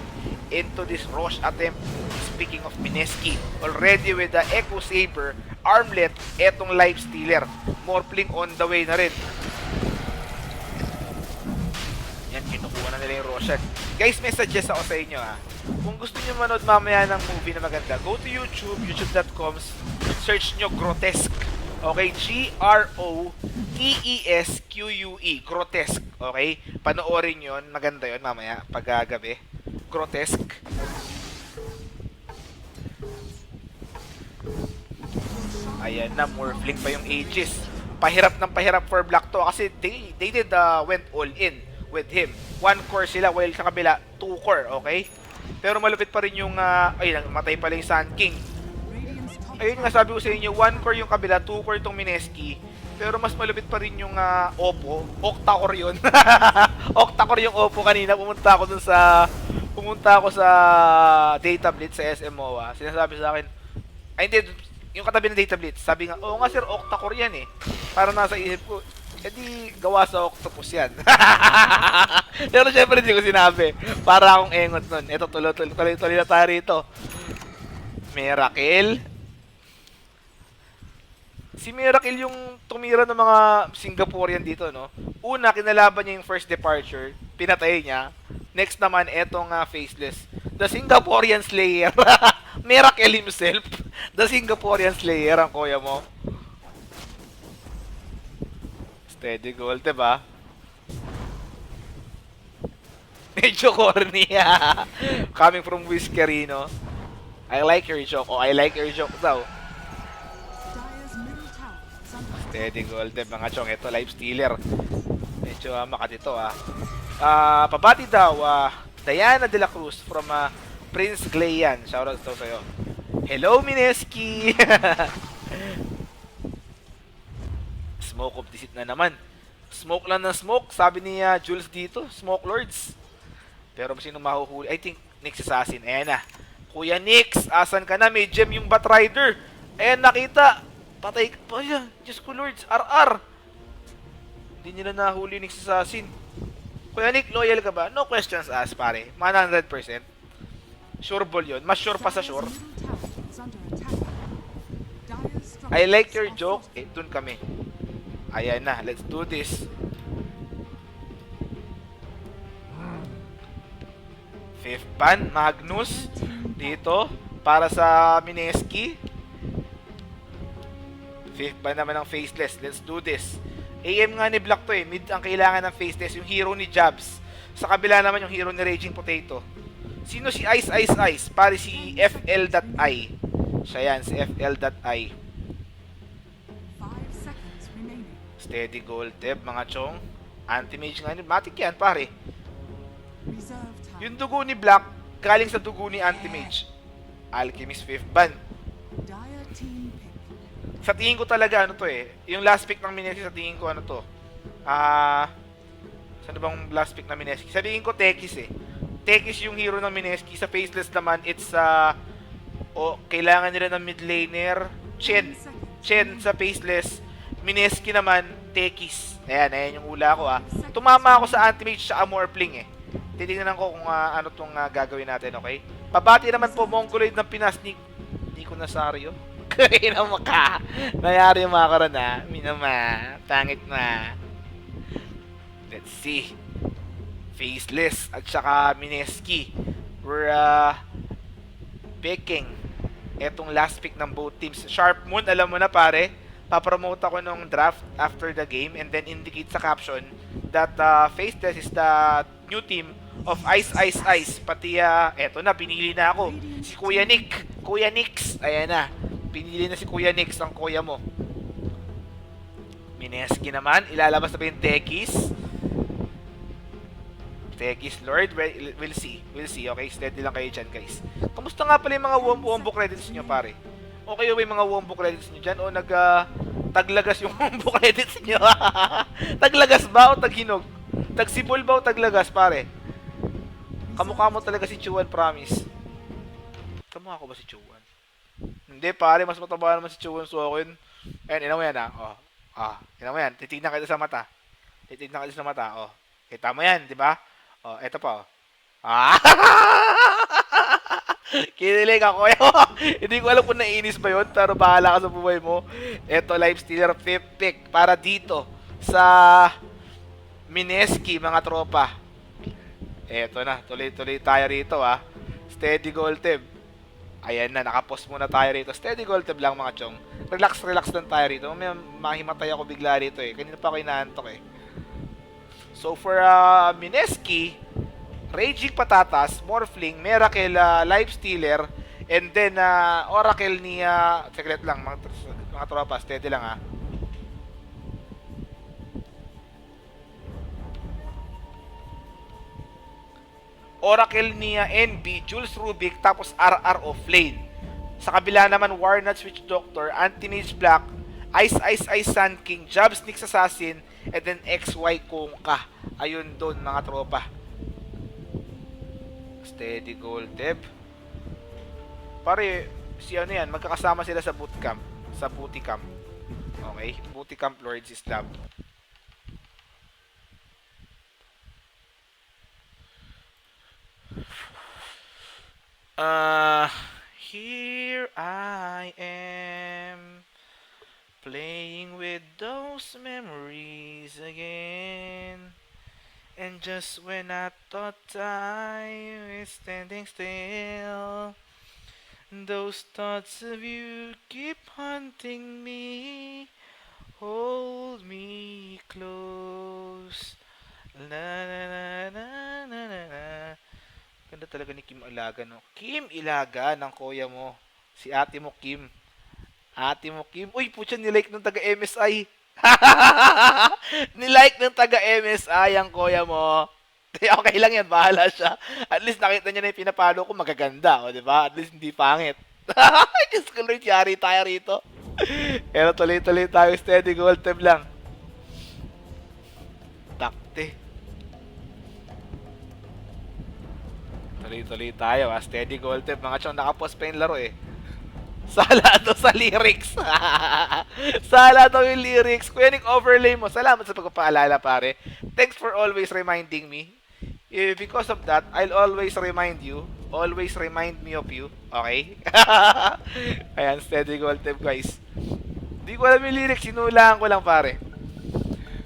into this rush attempt. Speaking of Mineski. Already with the Echo Saber. Armlet. Etong Life Stealer. Morphling on the way na rin. Yan. Kinukuha na nila yung Roshan. Guys, may suggest ako sa inyo ha. Kung gusto nyo manood mamaya ng movie na maganda, go to YouTube, youtube.com, search nyo Grotesque. Okay? Grotesque. Grotesque. Okay? Panoorin yon, maganda yon mamaya, paggabi. Grotesque. Ayan na, Morphling pa yung Aegis. Pahirap ng pahirap for Black to kasi they went all in with him. 1 core sila while sa kabila 2 core, okay? Pero malupit pa rin yung ayun, matay pala yung Sun King. Ayun nga sabi ko sa inyo, 1 core yung kabila, 2 core tong Mineski. Pero mas malupit pa rin yung Oppo. Octa-core yun. Octa-core yung Oppo kanina. Pumunta ako sa Data Blitz sa SM MOA. Sinasabi sa akin, ay hindi, yung katabi ng Data Blitz. Sabi nga, oo nga sir, Octa-core yan eh. Para nasa isip ko, edi gawa sa octopus yan. Pero syempre hindi ko sinabi. Para akong engot nun. Ito, tuloy na tayo rito. Miracle. Si Miracle yung tumira ng mga Singaporean dito, no? Una, kinalaban niya yung first departure. Pinatay niya. Next naman, etong Faceless. The Singaporean Slayer. Miracle himself. The Singaporean Slayer, ang kuya mo. Steady goal, diba? Medyo corny. Coming from Whiskerino. I like your joke. Oh, I like your joke daw. Dire's middle tower is under attack. Steady goal, diba mga chong? Ito, life stealer. Medyo makatito, pabati daw, Diana De La Cruz from Prince Glayan. Shoutout daw sa'yo. Hello, Mineski! Smoke of deceit na naman. Smoke lang ng smoke, sabi ni Jules dito, Smoke Lords. Pero sino mahuhuli? I think Nyx Assassin. Ayan na. Kuya Nyx, asan ka na? May gem yung Batrider. Ayan, nakita. Patay. Ayan, Diyos ko Lords. RR. Hindi nila nahuli yung Nyx Assassin. Kuya Nick, loyal ka ba? No questions asked, pare. 100%. Sure ball yun. Mas sure pa sa sure. I like your joke. Eh, dun kami. Ayan na. Let's do this. Fifth ban, Magnus dito para sa Mineski. Fifth ban naman ng Faceless. Let's do this. AM nga ni Black to eh. Mid ang kailangan ng Faceless. Yung hero ni Jabs. Sa kabila naman yung hero ni Raging Potato. Sino si Ice Ice Ice? Pare si FL.I. Siya yan, si FL.I. 5 seconds remaining. Steady gold tip, mga chong. Anti-mage nga ni Matic yan, pare. Reserve time. Yung dugo ni Black, galing sa dugo ni Anti-Mage. Alchemist 5th ban. Dire team pick. Sa tingin ko talaga, ano to eh. Yung last pick ng Mineski, sa tingin ko, ano to. Saan bang last pick ng Mineski? Sabihin ko, Tekis eh. Tekis yung hero ng Mineski. Sa Faceless naman, it's, kailangan nila ng mid laner. Chen sa Faceless. Mineski naman, Tekis. Ayan yung ula ko Tumama ako sa Anti-Mage sa Amorphling eh. Titingnan ko kung ano tong gagawin natin, okay? Pabati naman po Mongoloid ng Pinas ni Nico Nazario. Kaya naman ka. Nayari yung mga karon Minama. Tangit na. Let's see. Faceless at saka Mineski. We're picking etong last pick ng both teams. Sharp Moon, alam mo na pare. Papromote ako nung draft after the game and then indicate sa caption that Faceless is the new team of Ice Ice Ice. Pati eto na, pinili na ako. Si Kuya Nick. Kuya Nix. Ayan na. Pinili na si Kuya Nix, ang kuya mo. Mineski naman. Ilalabas na ba yung Tekis? Tekis Lord. We'll see. We'll see. Okay, steady lang kayo dyan, guys. Kamusta nga pala yung mga wombo credits nyo, pare? Okay ba yung mga wombo credits nyo dyan? O taglagas yung wombo credits nyo? Taglagas ba o taghinog? Tagsibol ba o taglagas, pare? Kamukha mo talaga si Chuan, promise. Kamukha ko ba si Chuan? Hindi, pare. Mas mataba naman si Chuan so ako yun. Ayan, ina mo yan ina mo yan. Titignan kita sa mata. Titignan kita sa mata, Kita mo yan, di ba? Eto pa, Kinilig ako. Hindi ko alam kung naiinis ba yun, pero bahala ka sa buhay mo. Eto, Life Stealer 5th pick para dito sa Mineski, mga tropa. Eto na, tuloy-tuloy tayo rito Steady gold tip. Ayan na, nakapost muna tayo rito. Steady gold tip lang mga chong. Relax lang tayo rito. May mahimatay ako bigla rito eh. Kanina pa ako inaantok eh. So for Mineski, Raging Patatas, Morphling, Miracle, Life Stealer, and then Oracle ni secret lang mga tropa, steady lang Oracle ni NB, Jules Rubik, tapos RR of Lane. Sa kabila naman, Warnut Switch Doctor, Anti-Mage Black, Ice Ice Ice Sun King, Jabs Nyx Assassin, and then XY Kongka. Ayun doon mga tropa. Steady gold tip. Pare, si ano yan, magkakasama sila sa bootcamp. Sa booty camp. Okay? Booty camp Lords is love. Here I am playing with those memories again. And just when I thought time is standing still, those thoughts of you keep haunting me. Hold me close. La la la la la la la. Ganda talaga ni Kim Ilaga, no? Kim Ilaga ng kuya mo. Si ate mo, Kim. Ate mo, Kim. Uy, putya, nilike ng taga-MSI. Nilike ng taga-MSI ang kuya mo. Okay lang yan, bahala siya. At least nakita niya na yung pinapalo ko, magaganda. O, diba? At least hindi pangit. Diyos ko, Lord, yari tayo rito. Pero tuloy-tuloy tayo, steady gold tab lang. Tuloy-tuloy tayo ha. Steady gold tip. Mga chong nakapost pa yung laro eh. Sala to sa lyrics. Sala to yung lyrics. Kuya Nick, overlay mo. Salamat sa pagpapaalala pare. Thanks for always reminding me. Because of that, I'll always remind you. Always remind me of you. Okay? Ayan, steady gold tip guys. Di ko alam yung lyrics. Sinulaan ko lang pare.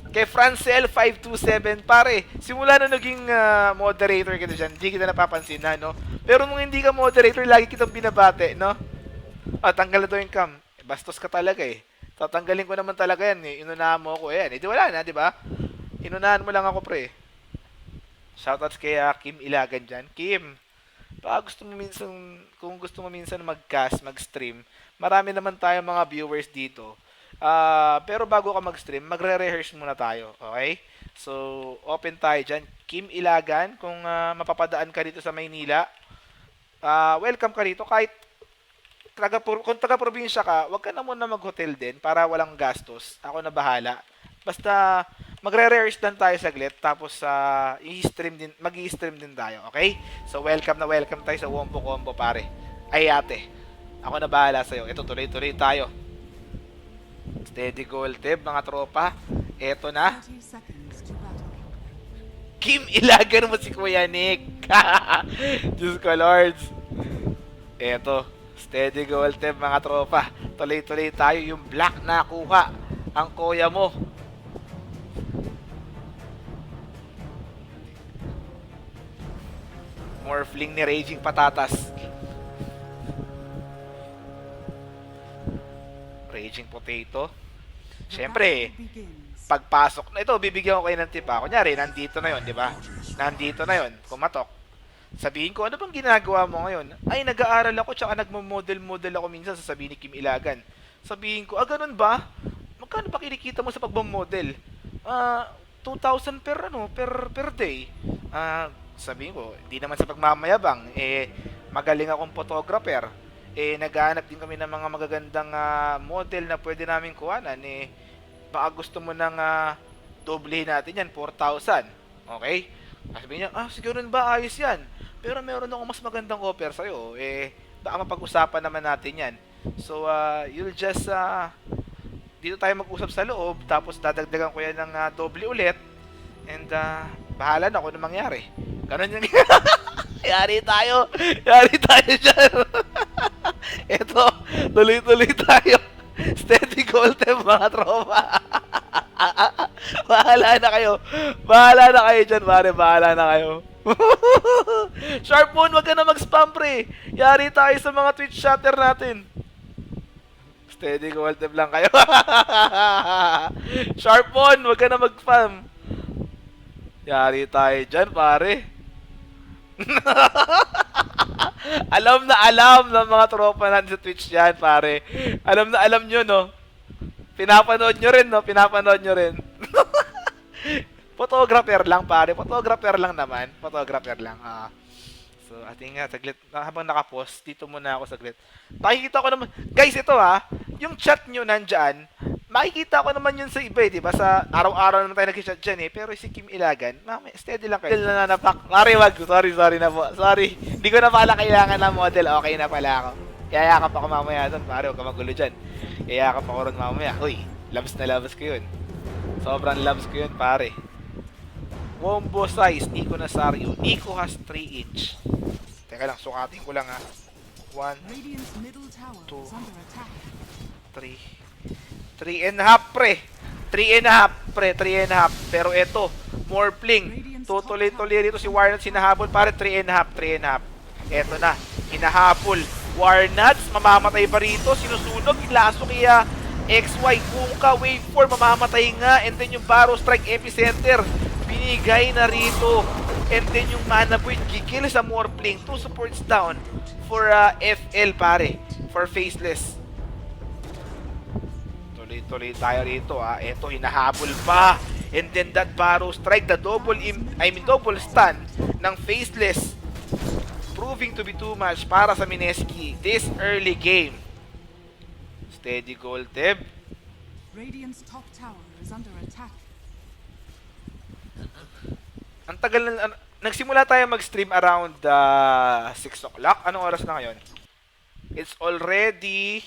Kay Francel527, pare, simula na naging moderator kita dyan, hindi kita napapansin na, no? Pero nung hindi ka moderator, lagi kitang binabate, no? Tanggal na to yung cam. Bastos ka talaga eh. Tatanggalin ko naman talaga yan eh. Inunahan mo ako eh. Di wala na, di ba? Inunahan mo lang ako, pre. Shoutouts kay Kim Ilagan dyan. Kim, baka gusto mo minsan, kung gusto mo minsan mag-cast, mag-stream, marami naman tayong mga viewers dito. Pero bago ka mag-stream, magre-rehearse muna tayo, okay? So, open tayo dyan. Kim Ilagan, kung mapapadaan ka dito sa Maynila, welcome ka dito. Kahit kung taga-probinsya ka, wag ka na muna mag-hotel din para walang gastos. Ako na bahala. Basta magre-rehearse lang tayo saglit, tapos mag-i-stream din tayo, okay? So, welcome na welcome tayo sa Wombo Combo, pare. Ay, ate. Ako na bahala sa'yo. Ito, tuloy-tuloy tayo. Steady goal tip, mga tropa. Eto na. 30 seconds to battle. Kim, ilagan mo si Kuya Nick. Diyos ko, Lords. Eto. Steady goal tip, mga tropa. Tuloy-tuloy tayo. Yung black na kuha. Ang kuya mo. Morphling ni Raging Patatas. Raging Potato. Siyempre, pagpasok na ito, bibigyan ko kayo ng tip ha. Kunyari, nandito na yon, di ba? Nandito na yon, kumatok. Sabihin ko, ano bang ginagawa mo ngayon? Ay, nag-aaral ako, tsaka nagmo-model-model ako minsan, sasabihin ni Kim Ilagan. Sabihin ko, ganun ba? Magkano ba kinikita mo sa pagmamodel? 2,000 per day. Sabihin ko, hindi naman sa pagmamayabang, magaling akong photographer. Naghahanap din kami ng mga magagandang model na pwede namin kuhanan. Baka gusto mo nang doblehin natin yan, 4,000. Okay? Sabi niya, sige rin ba, ayos yan. Pero meron akong mas magandang offer sa'yo. Baka mapag-usapan naman natin yan. So, you'll just, dito tayo mag-usap sa loob, tapos dadagdagan ko yan ng doble ulit. And, bahala na kung ano mangyari. Ganon yung Yari tayo dyan. Eto, tuloy-tuloy tayo. Steady goal time, mga tropa. Bahala na kayo dyan, pare. Bahala na kayo. Sharp Moon, wag ka na mag-spam, pre. Yari tayo sa mga Twitch chatter natin. Steady goal time lang kayo. Sharp Moon, wag ka na mag-spam. Yari tayo dyan, pare. Alam ng mga tropa natin sa Twitch yan, pare. Alam nyo, no? Pinapanood nyo rin. Photographer lang, pare. Photographer lang naman. So, ating saglit. Habang nakapost, dito muna ako saglit. Makikita ko naman. Guys, ito yung chat nyo nandyan. Makikita ko naman yun sa iba, di ba? Sa araw-araw naman tayo nag-chat dyan Pero si Kim Ilagan, steady lang kayo. Still nananapak. Pare, wag. Sorry na po. Sorry. Hindi ko na pala kailangan ng model. Okay na pala ako. Yayakap ako mamaya doon. Pare, huwag ka magulo dyan. Yayakap ako ron mamaya. Uy, labs na labs ko yun. Sobrang labs ko yun, pare. Wombo size, Nico Nazario. Nico has 3-inch. Teka lang, sukatin ko lang 1, Radiant's middle tower Two. is under attack. 3. 3.5 pre. 3.5. Pero ito, more fling. Tutuloy-tuloy dito si Warnuts hinahabol pare 3.5. Eto na, hinahabol. Warnuts, mamamatay pa rito. Sinusunog, ilaso kaya XY. Kuka, wave 4, mamamatay nga. And then yung Barrow Strike Epicenter, binigay na rito. And then yung Mana Void, gigil sa more fling. 2 supports down for FL pare. For Faceless. Tuloy tayo rito Eto, hinahabol pa. And then that Barrow Strike, the double stun ng Faceless, proving to be too much para sa Mineski this early game. Steady goal, Deb. Radiant's top tower is under attack. Ang tagal na, nagsimula tayo mag-stream around 6 o'clock. Anong oras na ngayon? It's already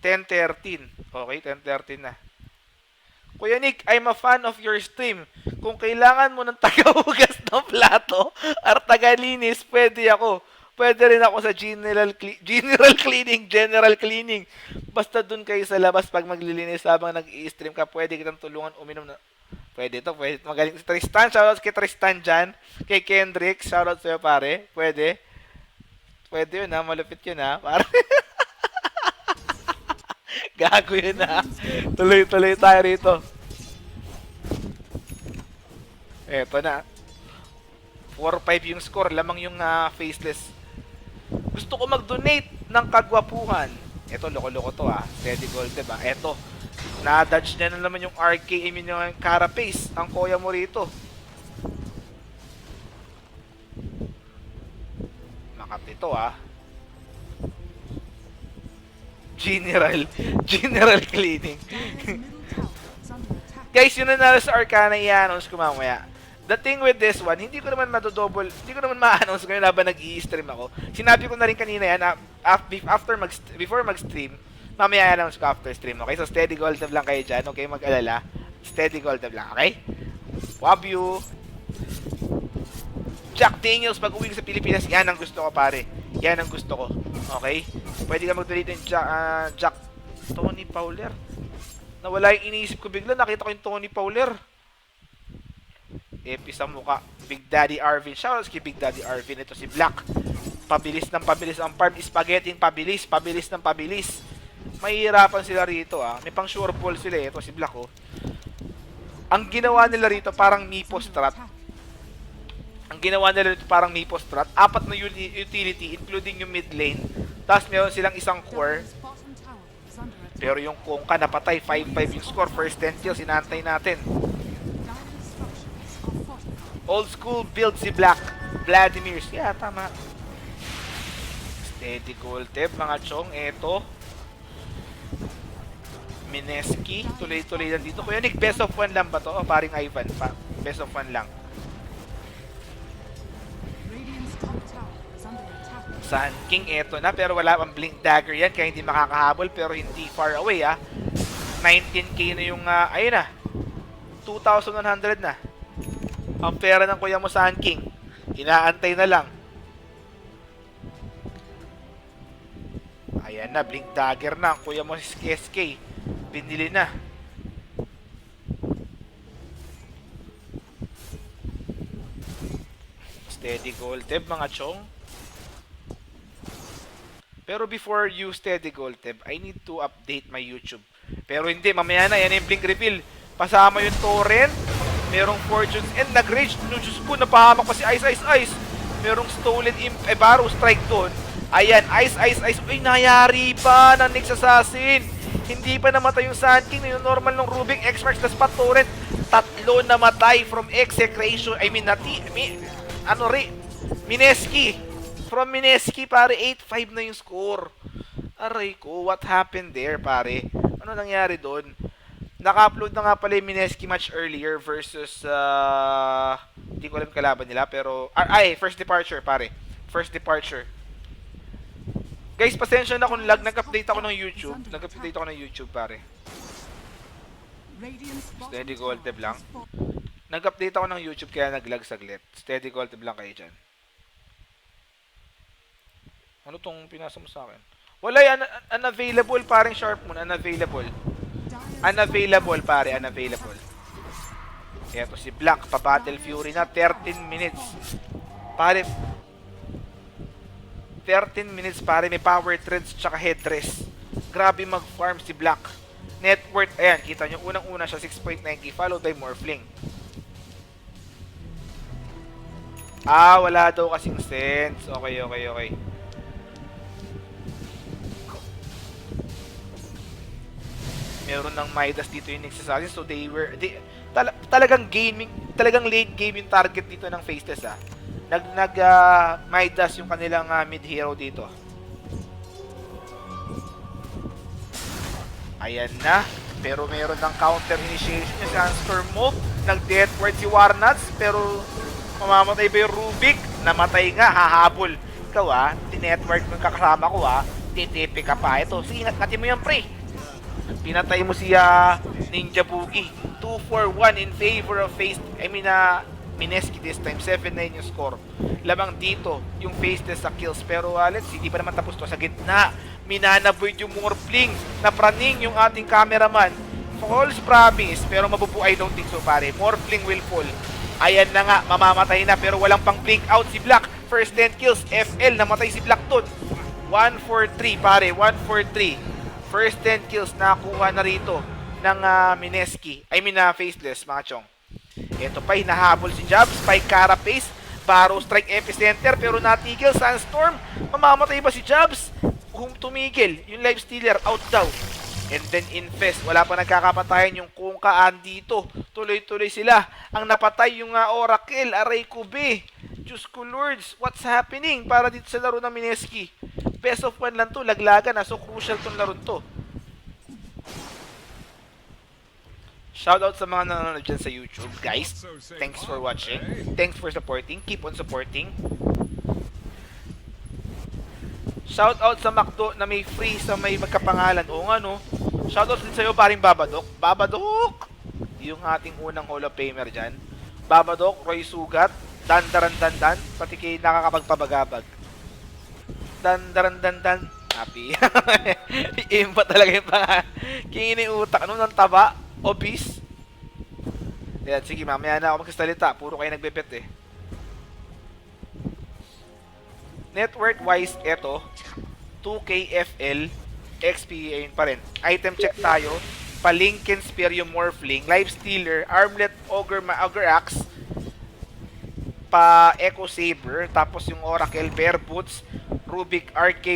10:13. Okay, 10:13 na. Kuya Nick, I'm a fan of your stream. Kung kailangan mo ng tagahugas ng plato at tagalinis, pwede ako. Pwede rin ako sa general cleaning. Basta dun kayo sa labas pag maglilinis habang nag-i-stream ka, pwede kitang tulungan uminom na. Pwede to. Magaling si Tristan. Shoutout kay Tristan dyan. Kay Kendrick. Shoutout sa'yo, pare. Pwede. Pwede yun, ha. Malupit yun, ha. Pare. Gago yun, ha. Tuloy-tuloy tayo rito. Eto na. 4-5 yung score. Lamang yung faceless. Gusto ko mag-donate ng kagwapuhan. Eto, loko-loko to, ha. Steady gold, diba? Eto. Na-dodge niya na naman yung RK, I mean yung Carapace. Ang koya mo rito. Makapit ito, ha. General cleaning. Guys, yun na nalo sa Arcana, i-announce ko mamaya. The thing with this one, hindi ko naman ma-announce ngayon habang nag-i-stream ako. Sinabi ko na rin kanina yan, before mag-stream, mamaya i-announce ko after stream, okay? So, steady gold tab lang kayo dyan, okay? Mag-alala. Steady gold tab lang, okay? Love you! Jack Daniels, pag uwi sa Pilipinas, yan ang gusto ko, pare. Yan ang gusto ko, okay? Pwede ka mag-donate yung Jack Tony Fowler. Nawala yung iniisip ko bigla, nakita ko yung Tony Fowler. Epi sa mukha. Big Daddy Arvin. Shoutouts kay Big Daddy Arvin. Ito si Black. Pabilis ng pabilis. Ang farm spaghetti pabilis. Pabilis ng pabilis. Mahihirapan sila rito, ah. May pang sure ball sila. Ito si Black, oh. Ang ginawa nila rito parang Mipo strat. Ang ginawa nila rito parang Mipo strat. 4 na utility including yung mid lane. Tapos meron silang isang core. Pero yung Kongka napatay. 5-5 yung score. First 10 kills. Inantay natin. Old school build si Black. Vladimir's. Yeah, tama. Steady gold tip, mga chong. Eto. Mineski. Tuloy-tuloy lang dito. Kuya Nick, best of 1 lang ba to? O paring Ivan pa? Best of 1 lang. Sun King, eto na. Pero wala pang blink dagger yan. Kaya hindi makakahabol. Pero hindi far away, ah. 19k na yung, ayun na. 2,100 na. Ang pera ng kuya mo sa King. Inaantay na lang. Ayan na, blink dagger na. Ang kuya mo si SK. Binili na. Steady gold tab, mga chong. Pero before you steady gold tab, I need to update my YouTube. Pero hindi, mamaya na. Yan yung blink reveal. Pasama yung torrent. Merong Fortunes and nag-rage. No, Diyos ko, napahamak pa si Ice. Merong Stolen Barrow Strike doon. Ayan, Ice. Uy, nayari pa ng Nyx Assassin. Hindi pa namatay yung Sand King. Yung normal ng Rubik, X-Marks na spot torrent. 3 namatay from execration. I mean, Mineski. From Mineski, pare, 8-5 na yung score. Aray ko, what happened there, pare? Ano nangyari doon? Naka-upload na nga pala yung Mineski match earlier versus, hindi ko alam kalaban nila, pero, first departure, pare. First departure. Guys, pasensya na kung lag, nag-update ako ng YouTube. Pare. Steady gold tab lang. Nag-update ako ng YouTube, kaya nag-lag saglit. Steady gold tab lang kayo dyan. Ano tong pinasa mo sa akin? Wala yan, unavailable, parang Sharp Moon, unavailable. Unavailable, pare, unavailable. Eto si Black, pa-Battle Fury na, 13 minutes. Pare, 13 minutes, pare, may power treads tsaka headdress. Grabe mag-farm si Black. Net worth, ayan, kita nyo, unang-una siya, 6.9k, followed by Morphling. Wala daw kasing sense. Okay. Meron ng Midas dito yung Nyx Assassin. So talagang late game yung target dito ng Faceless, ah. Midas yung kanilang mid hero dito. Ayan na. Pero meron ng counter initiation yung Sandstorm Mode. Nag-death ward si Warnuts. Pero Mamamatay ba yung Rubik? Namatay nga, hahabol. Ikaw tinetwork mo yung kakasama ko titipi ka pa. Ito, sige, ingat-ngatin mo yan, pre. Pinatay mo si Ninja Boogie. 2-4-1 in favor of Mineski this time. 7-9 yung score. Lamang dito, yung faceless sa kills. Pero let's see, di pa naman tapos to. Sa gitna, minanaboid yung Morphling. Napraning yung ating cameraman. False promise, pero I don't think so, pare. Morphling will fall. Ayan na nga, mamamatay na, pero walang pang blink out si Black. First 10 kills, FL, namatay si Black dun. 1-4-3, pare, 1-4-3. First 10 kills, nakuha na rito ng Mineski. Faceless, mga chong. Ito pa, hinahabol si Jobs, Spike Carapace, Barrow Strike Epicenter, pero natigil, Sandstorm. Mamamatay ba si Jobs? Tumigil, yung life stealer, out daw. And then Infest, wala pa nagkakapatayan yung Kungkaan dito. Tuloy-tuloy sila. Ang napatay yung Oracle, Aray Kube. Diyos ko Lords, what's happening para dito sa laro ng Mineski? Best of 1 lang to, laglagan so crucial tong laro to. Shoutout sa mga nanonood dyan sa YouTube, guys. Thanks for watching. Thanks for supporting. Keep on supporting. Shoutout sa McDo na may free sa may magkapangalan. Oo nga, no? Shoutout din sa'yo, paring Babadok. Babadok! Yung ating unang Hall of Famer dyan. Babadok, Roy Sugat, Dandaran-dandan, pati kay nakakapagpabagabag. Dandaran-dandan. Happy. Iim pa talaga yung kingin yung utak. Ano, ng taba? Obese? Yan, sige, mamaya na ako magsasalita. Puro kayo nagbebet Net worth wise, eto 2K FL XP yun pa rin. Item check tayo. Palinkin Spear yung Morphling, Life Stealer, Armlet Ogre Axe, pa Echo Saber, tapos yung Oracle, Bear Boots, Rubik Arcade